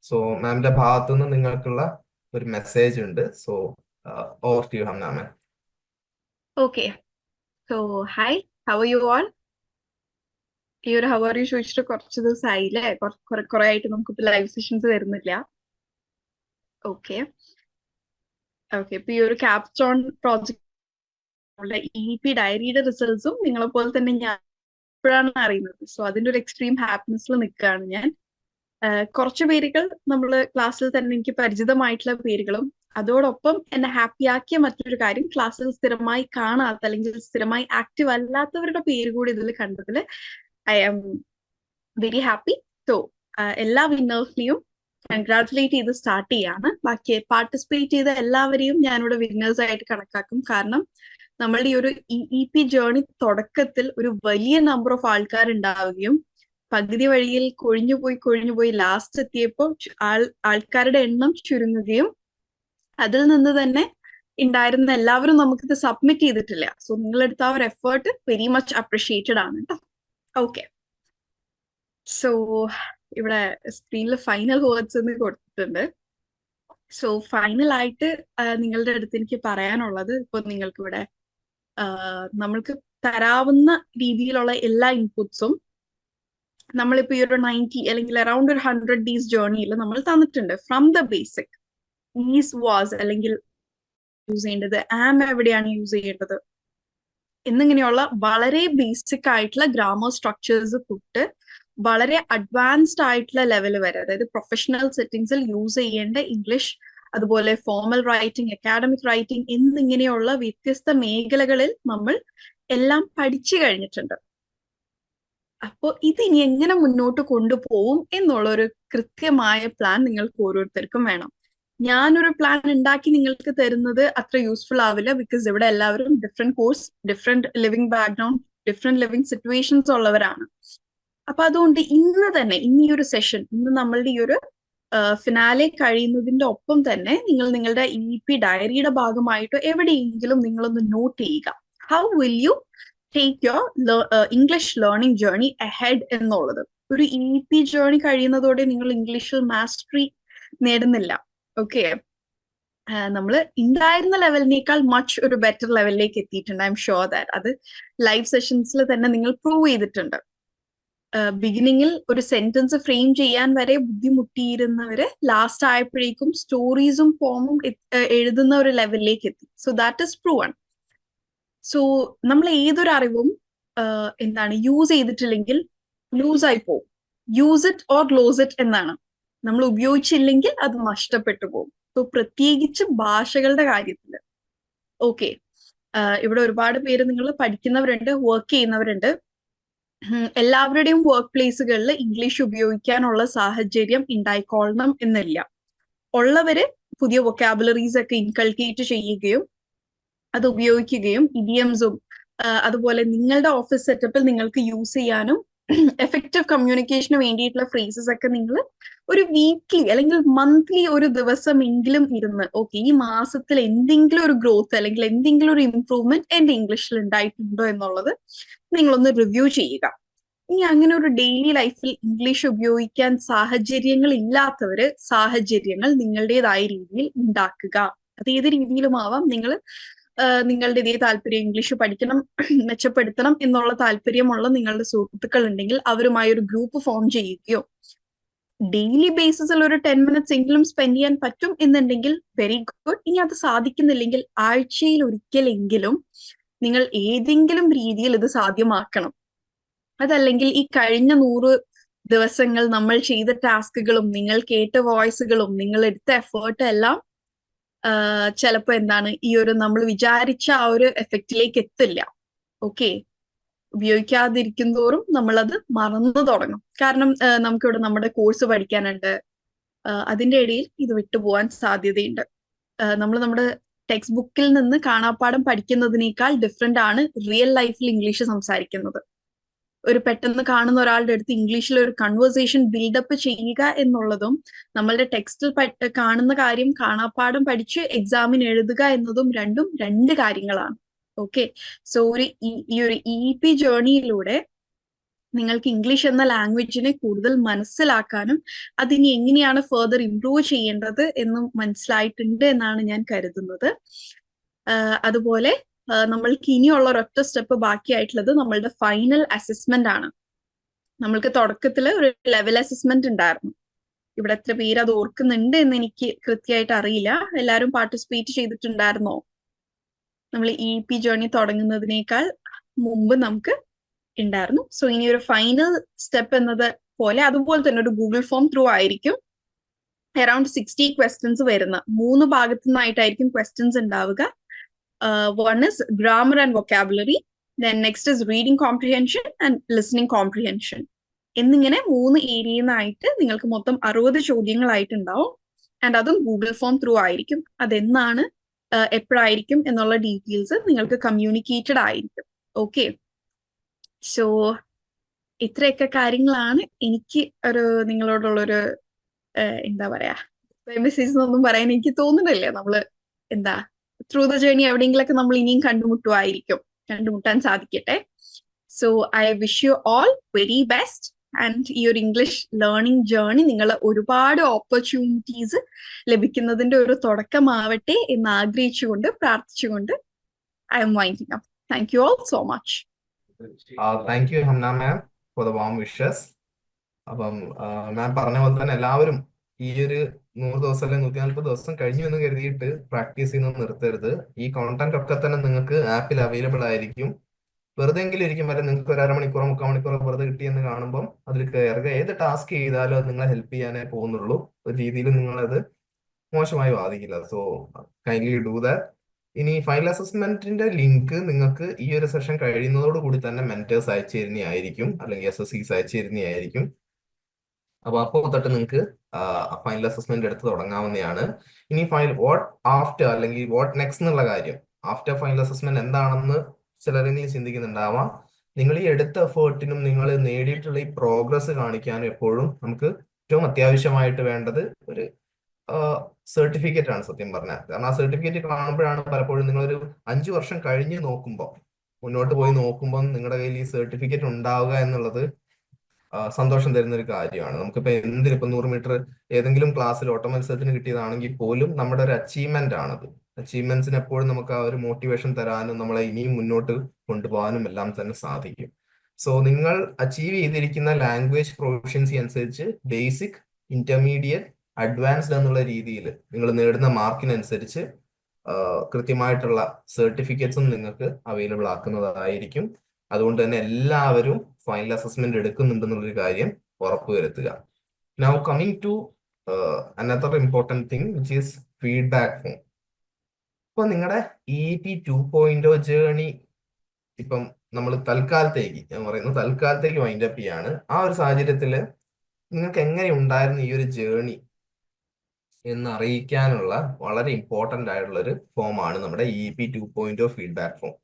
സോ മാമിന്റെ ഭാഗത്തു നിന്ന് നിങ്ങൾക്കുള്ള ഒരു മെസ്സേജ് ഉണ്ട്. So over to you Hamna ma'am. Okay, so hi, how are you all? ഈ ഒരു ഹൗ ആർ യു ചോദിച്ചിട്ട് കുറച്ച് ദിവസമായില്ലേ, കുറെ ആയിട്ട് നമുക്കിപ്പോ ലൈവ് സെഷൻസ് വരുന്നില്ല. ഓക്കെ ഇപ്പൊ ഈ ഒരു ക്യാപ്സ്റ്റോൺ പ്രോജക്ട് EP ഡയറിയുടെ റിസൾട്ട്സും നിങ്ങളെ പോലെ തന്നെ ഞാൻ ഇപ്പോഴാണ് അറിയുന്നത്. സോ അതിന്റെ ഒരു എക്സ്ട്രീം ഹാപ്പിനെസ്സിൽ നിൽക്കുകയാണ് ഞാൻ. കുറച്ച് പേരുകൾ നമ്മള് ക്ലാസ്സിൽ തന്നെ എനിക്ക് പരിചിതമായിട്ടുള്ള പേരുകളും അതോടൊപ്പം എന്നെ ഹാപ്പിയാക്കിയ മറ്റൊരു കാര്യം, ക്ലാസ്സിൽ സ്ഥിരമായി കാണാത്ത അല്ലെങ്കിൽ സ്ഥിരമായി ആക്റ്റീവ് അല്ലാത്തവരുടെ പേര് കൂടി ഇതിൽ കണ്ടതിൽ I am very happy. So എല്ലാ വിന്നേഴ്സിനെയും കൺഗ്രാറ്റുലേറ്റ് ചെയ്ത് സ്റ്റാർട്ട് ചെയ്യാണ്. ബാക്കി പാർട്ടിസിപ്പേറ്റ് ചെയ്ത എല്ലാവരെയും ഞാനിവിടെ വിന്നേഴ്സ് ആയിട്ട് കണക്കാക്കും. കാരണം നമ്മളുടെ ഈ ഒരു EP ജേർണി തുടക്കത്തിൽ ഒരു വലിയ നമ്പർ ഓഫ് ആൾക്കാർ ഉണ്ടാവുകയും പകുതി വഴിയിൽ കൊഴിഞ്ഞുപോയി ലാസ്റ്റ് എത്തിയപ്പോൾ ആൾക്കാരുടെ എണ്ണം ചുരുങ്ങുകയും അതിൽ നിന്ന് തന്നെ ഉണ്ടായിരുന്ന എല്ലാവരും നമുക്കിത് സബ്മിറ്റ് ചെയ്തിട്ടില്ല. സോ നിങ്ങളെടുത്ത ആ ഒരു എഫേർട്ട് വെരി മച്ച് അപ്രിഷിയേറ്റഡ് ആണ് കേട്ടോ. ഓക്കെ, സോ ഇവിടെ സ്ക്രീനിൽ ഫൈനൽ വേർഡ്സ് എന്ന് കൊടുത്തിട്ടുണ്ട്. സോ ഫൈനൽ ആയിട്ട് നിങ്ങളുടെ അടുത്ത് എനിക്ക് പറയാനുള്ളത്, ഇപ്പൊ നിങ്ങൾക്ക് ഇവിടെ നമ്മൾക്ക് തരാവുന്ന രീതിയിലുള്ള എല്ലാ ഇൻപുട്സും നമ്മളിപ്പോ ഈ ഒരു 90 അല്ലെങ്കിൽ അറൌണ്ട് ഒരു 100 ഡേയ്സ് ജേർണിയിൽ നമ്മൾ തന്നിട്ടുണ്ട്. From the basic is was അല്ലെങ്കിൽ യൂസ് ചെയ്യേണ്ടത്, ആം എവിടെയാണ് യൂസ് ചെയ്യേണ്ടത് എന്നിങ്ങനെയുള്ള വളരെ ബേസിക് ആയിട്ടുള്ള ഗ്രാമർ സ്ട്രക്ചേഴ്സ് തൊട്ട് വളരെ അഡ്വാൻസ്ഡ് ആയിട്ടുള്ള ലെവൽ വരെ, അതായത് പ്രൊഫഷണൽ സെറ്റിംഗ്സിൽ യൂസ് ചെയ്യേണ്ട ഇംഗ്ലീഷ്, അതുപോലെ ഫോർമൽ റൈറ്റിംഗ്, അക്കാഡമിക് റൈറ്റിംഗ് എന്നിങ്ങനെയുള്ള വ്യത്യസ്ത മേഖലകളിൽ നമ്മൾ എല്ലാം പഠിച്ചു കഴിഞ്ഞിട്ടുണ്ട്. അപ്പോൾ ഇതിനി എങ്ങനെ മുന്നോട്ട് കൊണ്ടുപോകും എന്നുള്ള ഒരു കൃത്യമായ പ്ലാൻ നിങ്ങൾക്ക് ഓരോരുത്തർക്കും വേണം. ഞാനൊരു പ്ലാൻ ഉണ്ടാക്കി നിങ്ങൾക്ക് തരുന്നത് അത്ര യൂസ്ഫുൾ ആവില്ല. ബിക്കോസ് ഇവിടെ എല്ലാവരും different course, different living background, different living situations ഉള്ളവരാണ്. അപ്പൊ അതുകൊണ്ട് ഇന്ന് ഈ ഒരു സെഷൻ, ഇന്ന് നമ്മളുടെ ഈ ഒരു ഫിനാലെ കഴിയുന്നതിന്റെ ഒപ്പം തന്നെ നിങ്ങൾ നിങ്ങളുടെ EP ഡയറിയുടെ ഭാഗമായിട്ടോ എവിടെയെങ്കിലും നിങ്ങളൊന്ന് നോട്ട് ചെയ്യുക. How will you take your English learning journey ahead എന്നുള്ളത്. ഒരു EP ജേർണി കഴിയുന്നതോടെ നിങ്ങൾ ഇംഗ്ലീഷിൽ മാസ്റ്ററി നേടുന്നില്ല. ഓക്കെ, നമ്മൾ ഉണ്ടായിരുന്ന ലെവലിനേക്കാൾ മച്ച് ഒരു ബെറ്റർ ലെവലിലേക്ക് എത്തിയിട്ടുണ്ട്. ഐ എം ഷുവർ ദാറ്റ് അത് ലൈവ് സെഷൻസിൽ തന്നെ നിങ്ങൾ പ്രൂവ് ചെയ്തിട്ടുണ്ട്. ബിഗിനിങ്ങിൽ ഒരു സെന്റൻസ് ഫ്രെയിം ചെയ്യാൻ വരെ ബുദ്ധിമുട്ടിയിരുന്നവര് ലാസ്റ്റ് ആയപ്പോഴേക്കും സ്റ്റോറീസും ഫോമും എഴുതുന്ന ഒരു ലെവലിലേക്ക് എത്തി. So that is proven. So നമ്മൾ ഏതൊരു അറിവും യൂസ് ചെയ്തിട്ടില്ലെങ്കിൽ ലൂസ് ആയി പോകും. Use it or lose it എന്നാണ്. നമ്മൾ ഉപയോഗിച്ചില്ലെങ്കിൽ അത് നഷ്ടപ്പെട്ടു പോകും. സോ പ്രത്യേകിച്ച് ഭാഷകളുടെ കാര്യത്തിൽ. ഓക്കെ, ഇവിടെ ഒരുപാട് പേര് നിങ്ങൾ പഠിക്കുന്നവരുണ്ട്, വർക്ക് ചെയ്യുന്നവരുണ്ട്. എല്ലാവരുടെയും വർക്ക് പ്ലേസുകളിൽ ഇംഗ്ലീഷ് ഉപയോഗിക്കാനുള്ള സാഹചര്യം ഉണ്ടായിക്കൊള്ളണം എന്നില്ല. ഉള്ളവര് പുതിയ വൊക്കാബുലറീസ് ഒക്കെ ഇൻകൾക്കേറ്റ് ചെയ്യുകയും അത് ഉപയോഗിക്കുകയും ഇഡിയംസും അതുപോലെ നിങ്ങളുടെ ഓഫീസ് സെറ്റപ്പിൽ നിങ്ങൾക്ക് യൂസ് ചെയ്യാനും എഫക്റ്റീവ് കമ്മ്യൂണിക്കേഷന് വേണ്ടിയിട്ടുള്ള ഫ്രേസസ് ഒക്കെ നിങ്ങൾ ഒരു വീക്ക്ലി അല്ലെങ്കിൽ മന്ത്ലി ഒരു ദിവസമെങ്കിലും ഇരുന്ന് ഓക്കെ ഈ മാസത്തിൽ എന്തെങ്കിലും ഒരു ഗ്രോത്ത് അല്ലെങ്കിൽ എന്തെങ്കിലും ഒരു ഇംപ്രൂവ്മെന്റ് എന്റെ ഇംഗ്ലീഷിൽ ഉണ്ടായിട്ടുണ്ടോ എന്നുള്ളത് നിങ്ങളൊന്ന് റിവ്യൂ ചെയ്യുക. ഇനി അങ്ങനെ ഒരു ഡെയിലി ലൈഫിൽ ഇംഗ്ലീഷ് ഉപയോഗിക്കാൻ സാഹചര്യങ്ങൾ ഇല്ലാത്തവര് സാഹചര്യങ്ങൾ നിങ്ങളുടേതായ രീതിയിൽ ഉണ്ടാക്കുക. അത് ഏത് രീതിയിലും ആവാം. നിങ്ങൾ നിങ്ങളുടെ ഇതേ താല്പര്യം, ഇംഗ്ലീഷ് പഠിക്കണം, മെച്ചപ്പെടുത്തണം എന്നുള്ള താല്പര്യമുള്ള നിങ്ങളുടെ സുഹൃത്തുക്കൾ ഉണ്ടെങ്കിൽ അവരുമായി ഒരു ഗ്രൂപ്പ് ഫോം ചെയ്യുകയോ ഡെയിലി ബേസിസിൽ ഒരു 10 മിനിറ്റ്സ് എങ്കിലും സ്പെൻഡ് ചെയ്യാൻ പറ്റും എന്നുണ്ടെങ്കിൽ വെരി ഗുഡ്. ഇനി അത് സാധിക്കുന്നില്ലെങ്കിൽ ആഴ്ചയിൽ ഒരിക്കലെങ്കിലും നിങ്ങൾ ഏതെങ്കിലും രീതിയിൽ ഇത് സാധ്യമാക്കണം. അതല്ലെങ്കിൽ ഈ കഴിഞ്ഞ 100 ദിവസങ്ങൾ നമ്മൾ ചെയ്ത ടാസ്കുകളും നിങ്ങൾ കേട്ട വോയിസുകളും നിങ്ങൾ എടുത്ത എഫേർട്ട് എല്ലാം ചിലപ്പോ ഈ ഒരു നമ്മൾ വിചാരിച്ച ആ ഒരു എഫക്റ്റിലേക്ക് എത്തില്ല. ഓക്കെ, ഉപയോഗിക്കാതിരിക്കും തോറും നമ്മളത് മറന്നു തുടങ്ങും. കാരണം നമുക്കിവിടെ നമ്മുടെ കോഴ്സ് പഠിക്കാനുണ്ട്, അതിന്റെ ഇടയിൽ ഇത് വിട്ടുപോകാൻ സാധ്യതയുണ്ട്. നമ്മൾ നമ്മുടെ ടെക്സ്റ്റ് ബുക്കിൽ നിന്ന് കാണാപ്പാഠം പഠിക്കുന്നതിനേക്കാൾ ഡിഫറെന്റ് ആണ് റിയൽ ലൈഫിൽ ഇംഗ്ലീഷ് സംസാരിക്കുന്നത്. ഒരു പെട്ടെന്ന് കാണുന്ന ഒരാളുടെ അടുത്ത് ഇംഗ്ലീഷിൽ ഒരു കൺവേഴ്സേഷൻ ബിൽഡപ്പ് ചെയ്യുക എന്നുള്ളതും നമ്മളുടെ ടെക്സ്റ്റിൽ കാണുന്ന കാര്യം കാണാപ്പാഠം പഠിച്ച് എക്സാമിന് എഴുതുക എന്നതും രണ്ടും രണ്ട് കാര്യങ്ങളാണ്. ഓക്കെ, സോ ഈ ഒരു EP ജേർണിയിലൂടെ നിങ്ങൾക്ക് ഇംഗ്ലീഷ് എന്ന ലാംഗ്വേജിനെ കൂടുതൽ മനസ്സിലാക്കാനും അതിനി എങ്ങനെയാണ് ഫർദർ ഇംപ്രൂവ് ചെയ്യേണ്ടത് എന്നും മനസ്സിലായിട്ടുണ്ട് എന്നാണ് ഞാൻ കരുതുന്നത്. അതുപോലെ നമ്മൾക്ക് ഇനിയുള്ള ഒരൊറ്റ സ്റ്റെപ്പ് ബാക്കിയായിട്ടുള്ളത് നമ്മളുടെ ഫൈനൽ അസസ്മെന്റ് ആണ്. നമ്മൾക്ക് തുടക്കത്തിൽ ഒരു ലെവൽ അസസ്മെന്റ് ഉണ്ടായിരുന്നു. ഇവിടെ എത്ര പേര് അത് ഓർക്കുന്നുണ്ട് എന്ന് എനിക്ക് കൃത്യമായിട്ട് അറിയില്ല. എല്ലാവരും പാർട്ടിസിപ്പേറ്റ് ചെയ്തിട്ടുണ്ടായിരുന്നോ? നമ്മൾ EP ജേർണി തുടങ്ങുന്നതിനേക്കാൾ മുമ്പ് നമുക്ക് ഉണ്ടായിരുന്നു. സോ ഇനി ഒരു ഫൈനൽ സ്റ്റെപ്പ് എന്നത് പോലെ അതുപോലെ തന്നെ ഒരു ഗൂഗിൾ ഫോം ത്രൂ ആയിരിക്കും. അറൌണ്ട് 60 ക്വസ്റ്റ്യൻസ് വരുന്ന 3 ഭാഗത്തു നിന്നായിട്ടായിരിക്കും ക്വസ്റ്റ്യൻസ് ഉണ്ടാവുക. One is grammar and vocabulary, then next is reading comprehension and listening comprehension. എന്നിങ്ങനെ 3 ഏരിയയിൽ നിന്നായിട്ട് നിങ്ങൾക്ക് മൊത്തം 60 ചോദ്യങ്ങളായിട്ടുണ്ടാവും. ആൻഡ് അതും ഗൂഗിൾ ഫോം ത്രൂ ആയിരിക്കും. അതെന്നാണ് എപ്പോഴായിരിക്കും എന്നുള്ള ഡീറ്റെയിൽസ് നിങ്ങൾക്ക് കമ്മ്യൂണിക്കേറ്റഡ് ആയിരിക്കും. ഓക്കെ, സോ ഇത്രയൊക്കെ കാര്യങ്ങളാണ് എനിക്ക് നിങ്ങളോടുള്ളൊരു എന്താ പറയാ, മെസ്സേജ് ഒന്നും പറയാൻ എനിക്ക് തോന്നുന്നില്ല. നമ്മള് എന്താ ത്രൂ ദ ജേർണി എവിടെയെങ്കിലൊക്കെ നമ്മൾ ഇനിയും കണ്ടുമുട്ടാൻ സാധിക്കട്ടെ. So I wish you all very best. And ഈ ഒരു ഇംഗ്ലീഷ് ലേണിംഗ് ജേർണി നിങ്ങൾ ഒരുപാട് ഓപ്പർച്യൂണിറ്റീസ് ലഭിക്കുന്നതിന്റെ ഒരു തുടക്കമാവട്ടെ എന്ന് ആഗ്രഹിച്ചുകൊണ്ട് പ്രാർത്ഥിച്ചുകൊണ്ട് I M winding up. Thank you all so much. Thank you Hamna ma'am for the warm wishes. അപ്പം മാം പറഞ്ഞ പോലെ തന്നെ എല്ലാവരും ഈ ഒരു 100 ദിവസം അല്ലെങ്കിൽ 140 ദിവസം കഴിഞ്ഞു എന്ന് കരുതിയിട്ട് പ്രാക്ടീസ് ചെയ്യുന്നത് നിർത്തരുത്. ഈ കോണ്ടന്റ് ഒക്കെ തന്നെ നിങ്ങൾക്ക് ആപ്പിൽ അവൈലബിൾ ആയിരിക്കും. വെറുതെ എങ്കിലും ഇരിക്കും വരെ നിങ്ങൾക്ക് ഒരു അരമണിക്കൂറോ 3/4 മണിക്കൂറോ വെറുതെ കിട്ടിയെന്ന് കാണുമ്പോൾ അതിൽ കയറുക. ഏത് ടാസ്ക് ചെയ്താലും അത് നിങ്ങളെ ഹെൽപ്പ് ചെയ്യാനേ പോകുന്നുള്ളൂ. ഒരു രീതിയിൽ നിങ്ങളത് മോശമായി ബാധിക്കില്ല. So kindly do that. ഇനി ഫൈനൽ അസസ്മെന്റിന്റെ ലിങ്ക് നിങ്ങൾക്ക് ഈ ഒരു സെഷൻ കഴിയുന്നതോടുകൂടി തന്നെ മെന്റേഴ്സ് അയച്ചു തരുന്നതായിരിക്കും, അല്ലെങ്കിൽ SSCs അയച്ചു തരുന്നതായിരിക്കും. അപ്പോൾ തൊട്ട് നിങ്ങൾക്ക് ഫൈനൽ അസസ്മെന്റ് എടുത്ത് തുടങ്ങാവുന്നതാണ്. ഇനി വാട്ട് ആഫ്റ്റർ അല്ലെങ്കിൽ വാട്ട് നെക്സ്റ്റ് എന്നുള്ള കാര്യം, ആഫ്റ്റർ ഫൈനൽ അസസ്മെന്റ് എന്താണെന്ന് ചിലരെങ്കിലും ചിന്തിക്കുന്നുണ്ടാവാം. നിങ്ങൾ ഈ എടുത്ത എഫേർട്ടിനും നിങ്ങൾ നേടിയിട്ടുള്ള ഈ പ്രോഗ്രസ് കാണിക്കാനും എപ്പോഴും നമുക്ക് ഏറ്റവും അത്യാവശ്യമായിട്ട് വേണ്ടത് ഒരു സർട്ടിഫിക്കറ്റ് ആണ് സത്യം പറഞ്ഞാൽ. കാരണം ആ സർട്ടിഫിക്കറ്റ് കാണുമ്പോഴാണ് പലപ്പോഴും നിങ്ങളൊരു 5 വർഷം കഴിഞ്ഞ് നോക്കുമ്പോൾ, മുന്നോട്ട് പോയി നോക്കുമ്പോൾ നിങ്ങളുടെ കയ്യിൽ ഈ സർട്ടിഫിക്കറ്റ് ഉണ്ടാവുക എന്നുള്ളത് സന്തോഷം തരുന്ന ഒരു കാര്യമാണ്. നമുക്കിപ്പോ ഇപ്പൊ 100 മീറ്റർ ഏതെങ്കിലും ക്ലാസ്സിൽ ഓട്ട മത്സരത്തിന് കിട്ടിയതാണെങ്കിൽ പോലും നമ്മുടെ ഒരു അച്ചീവ്മെന്റ് ആണത്. അച്ചീവ്മെന്റ്സിന് എപ്പോഴും നമുക്ക് ആ ഒരു മോട്ടിവേഷൻ തരാനും നമ്മളെ ഇനിയും മുന്നോട്ട് കൊണ്ടുപോകാനും എല്ലാം തന്നെ സാധിക്കും. സോ നിങ്ങൾ അച്ചീവ് ചെയ്തിരിക്കുന്ന ലാംഗ്വേജ് പ്രൊഫഷ്യൻസി അനുസരിച്ച് ബേസിക്, ഇന്റർമീഡിയറ്റ്, അഡ്വാൻസ്ഡ് എന്നുള്ള രീതിയിൽ നിങ്ങൾ നേടുന്ന മാർക്കിനനുസരിച്ച് കൃത്യമായിട്ടുള്ള സർട്ടിഫിക്കറ്റ്സും നിങ്ങൾക്ക് അവൈലബിൾ ആക്കുന്നതായിരിക്കും. അതുകൊണ്ട് തന്നെ എല്ലാവരും ഫൈനൽ അസസ്മെന്റ് എടുക്കുന്നുണ്ടെന്നുള്ളൊരു കാര്യം ഉറപ്പുവരുത്തുക. Now coming to another important thing which is feedback form. ഇപ്പൊ നിങ്ങളുടെ EEP 2.0 ജേർണി ഇപ്പം നമ്മൾ തൽക്കാലത്തേക്ക് വൈൻഡ് അപ്പ് ചെയ്യാണ്. ആ ഒരു സാഹചര്യത്തിൽ നിങ്ങൾക്ക് എങ്ങനെ ഉണ്ടായിരുന്നു ഈ ഒരു ജേർണി എന്ന് അറിയിക്കാനുള്ള വളരെ ഇമ്പോർട്ടന്റ് ആയിട്ടുള്ള ഒരു ഫോമാണ് നമ്മുടെ EEP 2.0 ഫീഡ്ബാക്ക് ഫോം.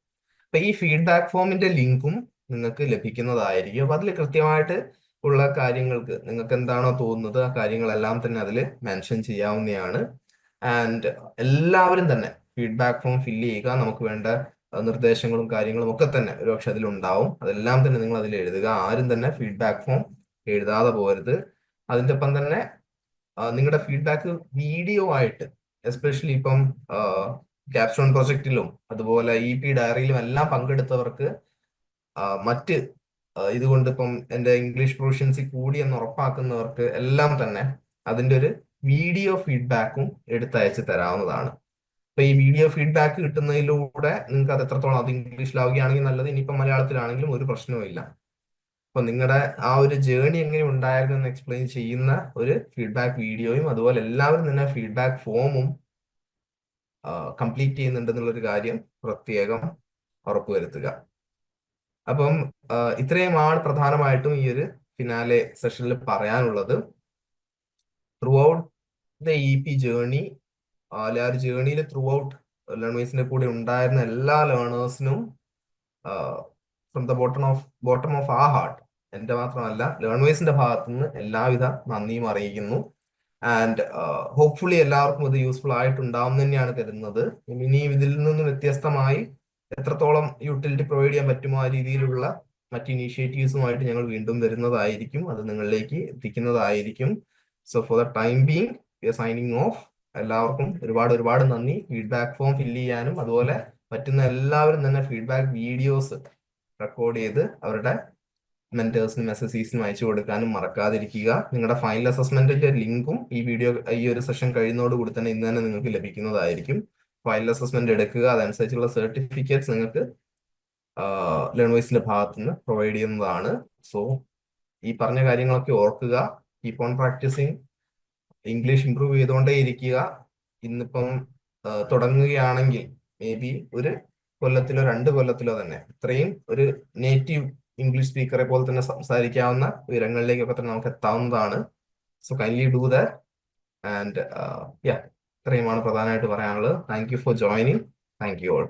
അപ്പൊ ഈ ഫീഡ്ബാക്ക് ഫോമിന്റെ ലിങ്കും നിങ്ങൾക്ക് ലഭിക്കുന്നതായിരിക്കും. അപ്പൊ അതിൽ കൃത്യമായിട്ട് ഉള്ള കാര്യങ്ങൾക്ക് നിങ്ങൾക്ക് എന്താണോ തോന്നുന്നത് ആ കാര്യങ്ങളെല്ലാം തന്നെ അതിൽ മെൻഷൻ ചെയ്യാവുന്നതാണ്. ആൻഡ് എല്ലാവരും തന്നെ ഫീഡ്ബാക്ക് ഫോം ഫില്ല് ചെയ്യുക. നമുക്ക് വേണ്ട നിർദ്ദേശങ്ങളും കാര്യങ്ങളും ഒക്കെ തന്നെ ഒരുപക്ഷെ അതിലുണ്ടാവും. അതെല്ലാം തന്നെ നിങ്ങൾ അതിൽ എഴുതുക. ആരും തന്നെ ഫീഡ്ബാക്ക് ഫോം എഴുതാതെ പോകരുത്. അതിൻ്റെ ഒപ്പം തന്നെ നിങ്ങളുടെ ഫീഡ്ബാക്ക് വീഡിയോ ആയിട്ട്, എസ്പെഷ്യലി ഇപ്പം ക്യാപ്സ്റ്റോൺ പ്രൊജക്റ്റിലും അതുപോലെ EP ഡയറിയിലും എല്ലാം പങ്കെടുത്തവർക്ക് മറ്റ് ഇതുകൊണ്ട് ഇപ്പം എൻ്റെ ഇംഗ്ലീഷ് പ്രൊഫഷ്യൻസി കൂടി എന്ന് ഉറപ്പാക്കുന്നവർക്ക് എല്ലാം തന്നെ അതിൻ്റെ ഒരു വീഡിയോ ഫീഡ്ബാക്കും എടുത്തയച്ച് തരാവുന്നതാണ്. അപ്പൊ ഈ വീഡിയോ ഫീഡ്ബാക്ക് കിട്ടുന്നതിലൂടെ നിങ്ങൾക്ക് അത് എത്രത്തോളം, അത് ഇംഗ്ലീഷിലാവുകയാണെങ്കിൽ നല്ലത്, ഇനിയിപ്പം മലയാളത്തിലാണെങ്കിലും ഒരു പ്രശ്നവും. അപ്പൊ നിങ്ങളുടെ ആ ഒരു ജേർണി എങ്ങനെ ഉണ്ടായിരുന്നു എന്ന് എക്സ്പ്ലെയിൻ ചെയ്യുന്ന ഒരു ഫീഡ്ബാക്ക് വീഡിയോയും അതുപോലെ എല്ലാവരും തന്നെ ഫീഡ്ബാക്ക് ഫോമും കംപ്ലീറ്റ് ചെയ്യുന്നുണ്ടെന്നുള്ളൊരു കാര്യം പ്രത്യേകം ഉറപ്പുവരുത്തുക. അപ്പം ഇത്രയുമാണ് പ്രധാനമായിട്ടും ഈ ഒരു ഫിനാലെ സെഷനിൽ പറയാനുള്ളത്. Through out the EP journey, ആ ഒരു ജേർണിയിൽ ത്രൂ ഔട്ട് ലേണേഴ്സിന്റെ കൂടെ ഉണ്ടായിരുന്ന എല്ലാ ലേണേഴ്സിനും ഫ്രം ദ ബോട്ടം ഓഫ് ആ ഹാർട്ട്, എന്റെ മാത്രമല്ല ലേണേഴ്സിന്റെ ഭാഗത്തു നിന്ന് എല്ലാവിധ നന്ദിയും അറിയിക്കുന്നു. ആൻഡ് ഹോപ്പ്ഫുള്ളി എല്ലാവർക്കും ഇത് യൂസ്ഫുൾ ആയിട്ടുണ്ടാവും തന്നെയാണ് കരുതുന്നത്. ഇനി ഇതിൽ നിന്ന് വ്യത്യസ്തമായി എത്രത്തോളം യൂട്ടിലിറ്റി പ്രൊവൈഡ് ചെയ്യാൻ പറ്റുമോ ആ രീതിയിലുള്ള മറ്റ് ഇനീഷ്യേറ്റീവ്സുമായിട്ട് ഞങ്ങൾ വീണ്ടും വരുന്നതായിരിക്കും, അത് നിങ്ങളിലേക്ക് എത്തിക്കുന്നതായിരിക്കും. So for the time being we are signing off. എല്ലാവർക്കും ഒരുപാട് നന്ദി. ഫീഡ്ബാക്ക് ഫോം ഫില്ല് ചെയ്യാനും അതുപോലെ പറ്റുന്ന എല്ലാവരും തന്നെ ഫീഡ്ബാക്ക് വീഡിയോസ് റെക്കോർഡ് ചെയ്ത് അവരുടെ മെന്റേഴ്സിനും SSCസിനും അയച്ചു കൊടുക്കാനും മറക്കാതിരിക്കുക. നിങ്ങളുടെ ഫൈനൽ അസസ്മെന്റിന്റെ ലിങ്കും ഈ ഒരു സെഷൻ കഴിയുന്നതോടുകൂടി തന്നെ ഇന്ന് തന്നെ നിങ്ങൾക്ക് ലഭിക്കുന്നതായിരിക്കും. ഫൈനൽ അസസ്മെന്റ് എടുക്കുക, അതനുസരിച്ചുള്ള സർട്ടിഫിക്കറ്റ്സ് നിങ്ങൾക്ക് ലേണേഴ്സിന്റെ ഭാഗത്തുനിന്ന് പ്രൊവൈഡ് ചെയ്യുന്നതാണ്. സോ ഈ പറഞ്ഞ കാര്യങ്ങളൊക്കെ ഓർക്കുക. Keep on practising. English improve ചെയ്തുകൊണ്ടേ ഇരിക്കുക. ഇന്നിപ്പം തുടങ്ങുകയാണെങ്കിൽ മേ ബി ഒരു കൊല്ലത്തിലോ 2 കൊല്ലത്തിലോ തന്നെ ഇത്രയും ഒരു നേറ്റീവ് ഇംഗ്ലീഷ് സ്പീക്കറെ പോലെ തന്നെ സംസാരിക്കാവുന്ന ഉയരങ്ങളിലേക്കൊക്കെ തന്നെ നമുക്ക് എത്താവുന്നതാണ്. So kindly do that. And yeah, ഇത്രയുമാണ് പ്രധാനമായിട്ട് പറയാനുള്ളത്. Thank you for joining. Thank you all.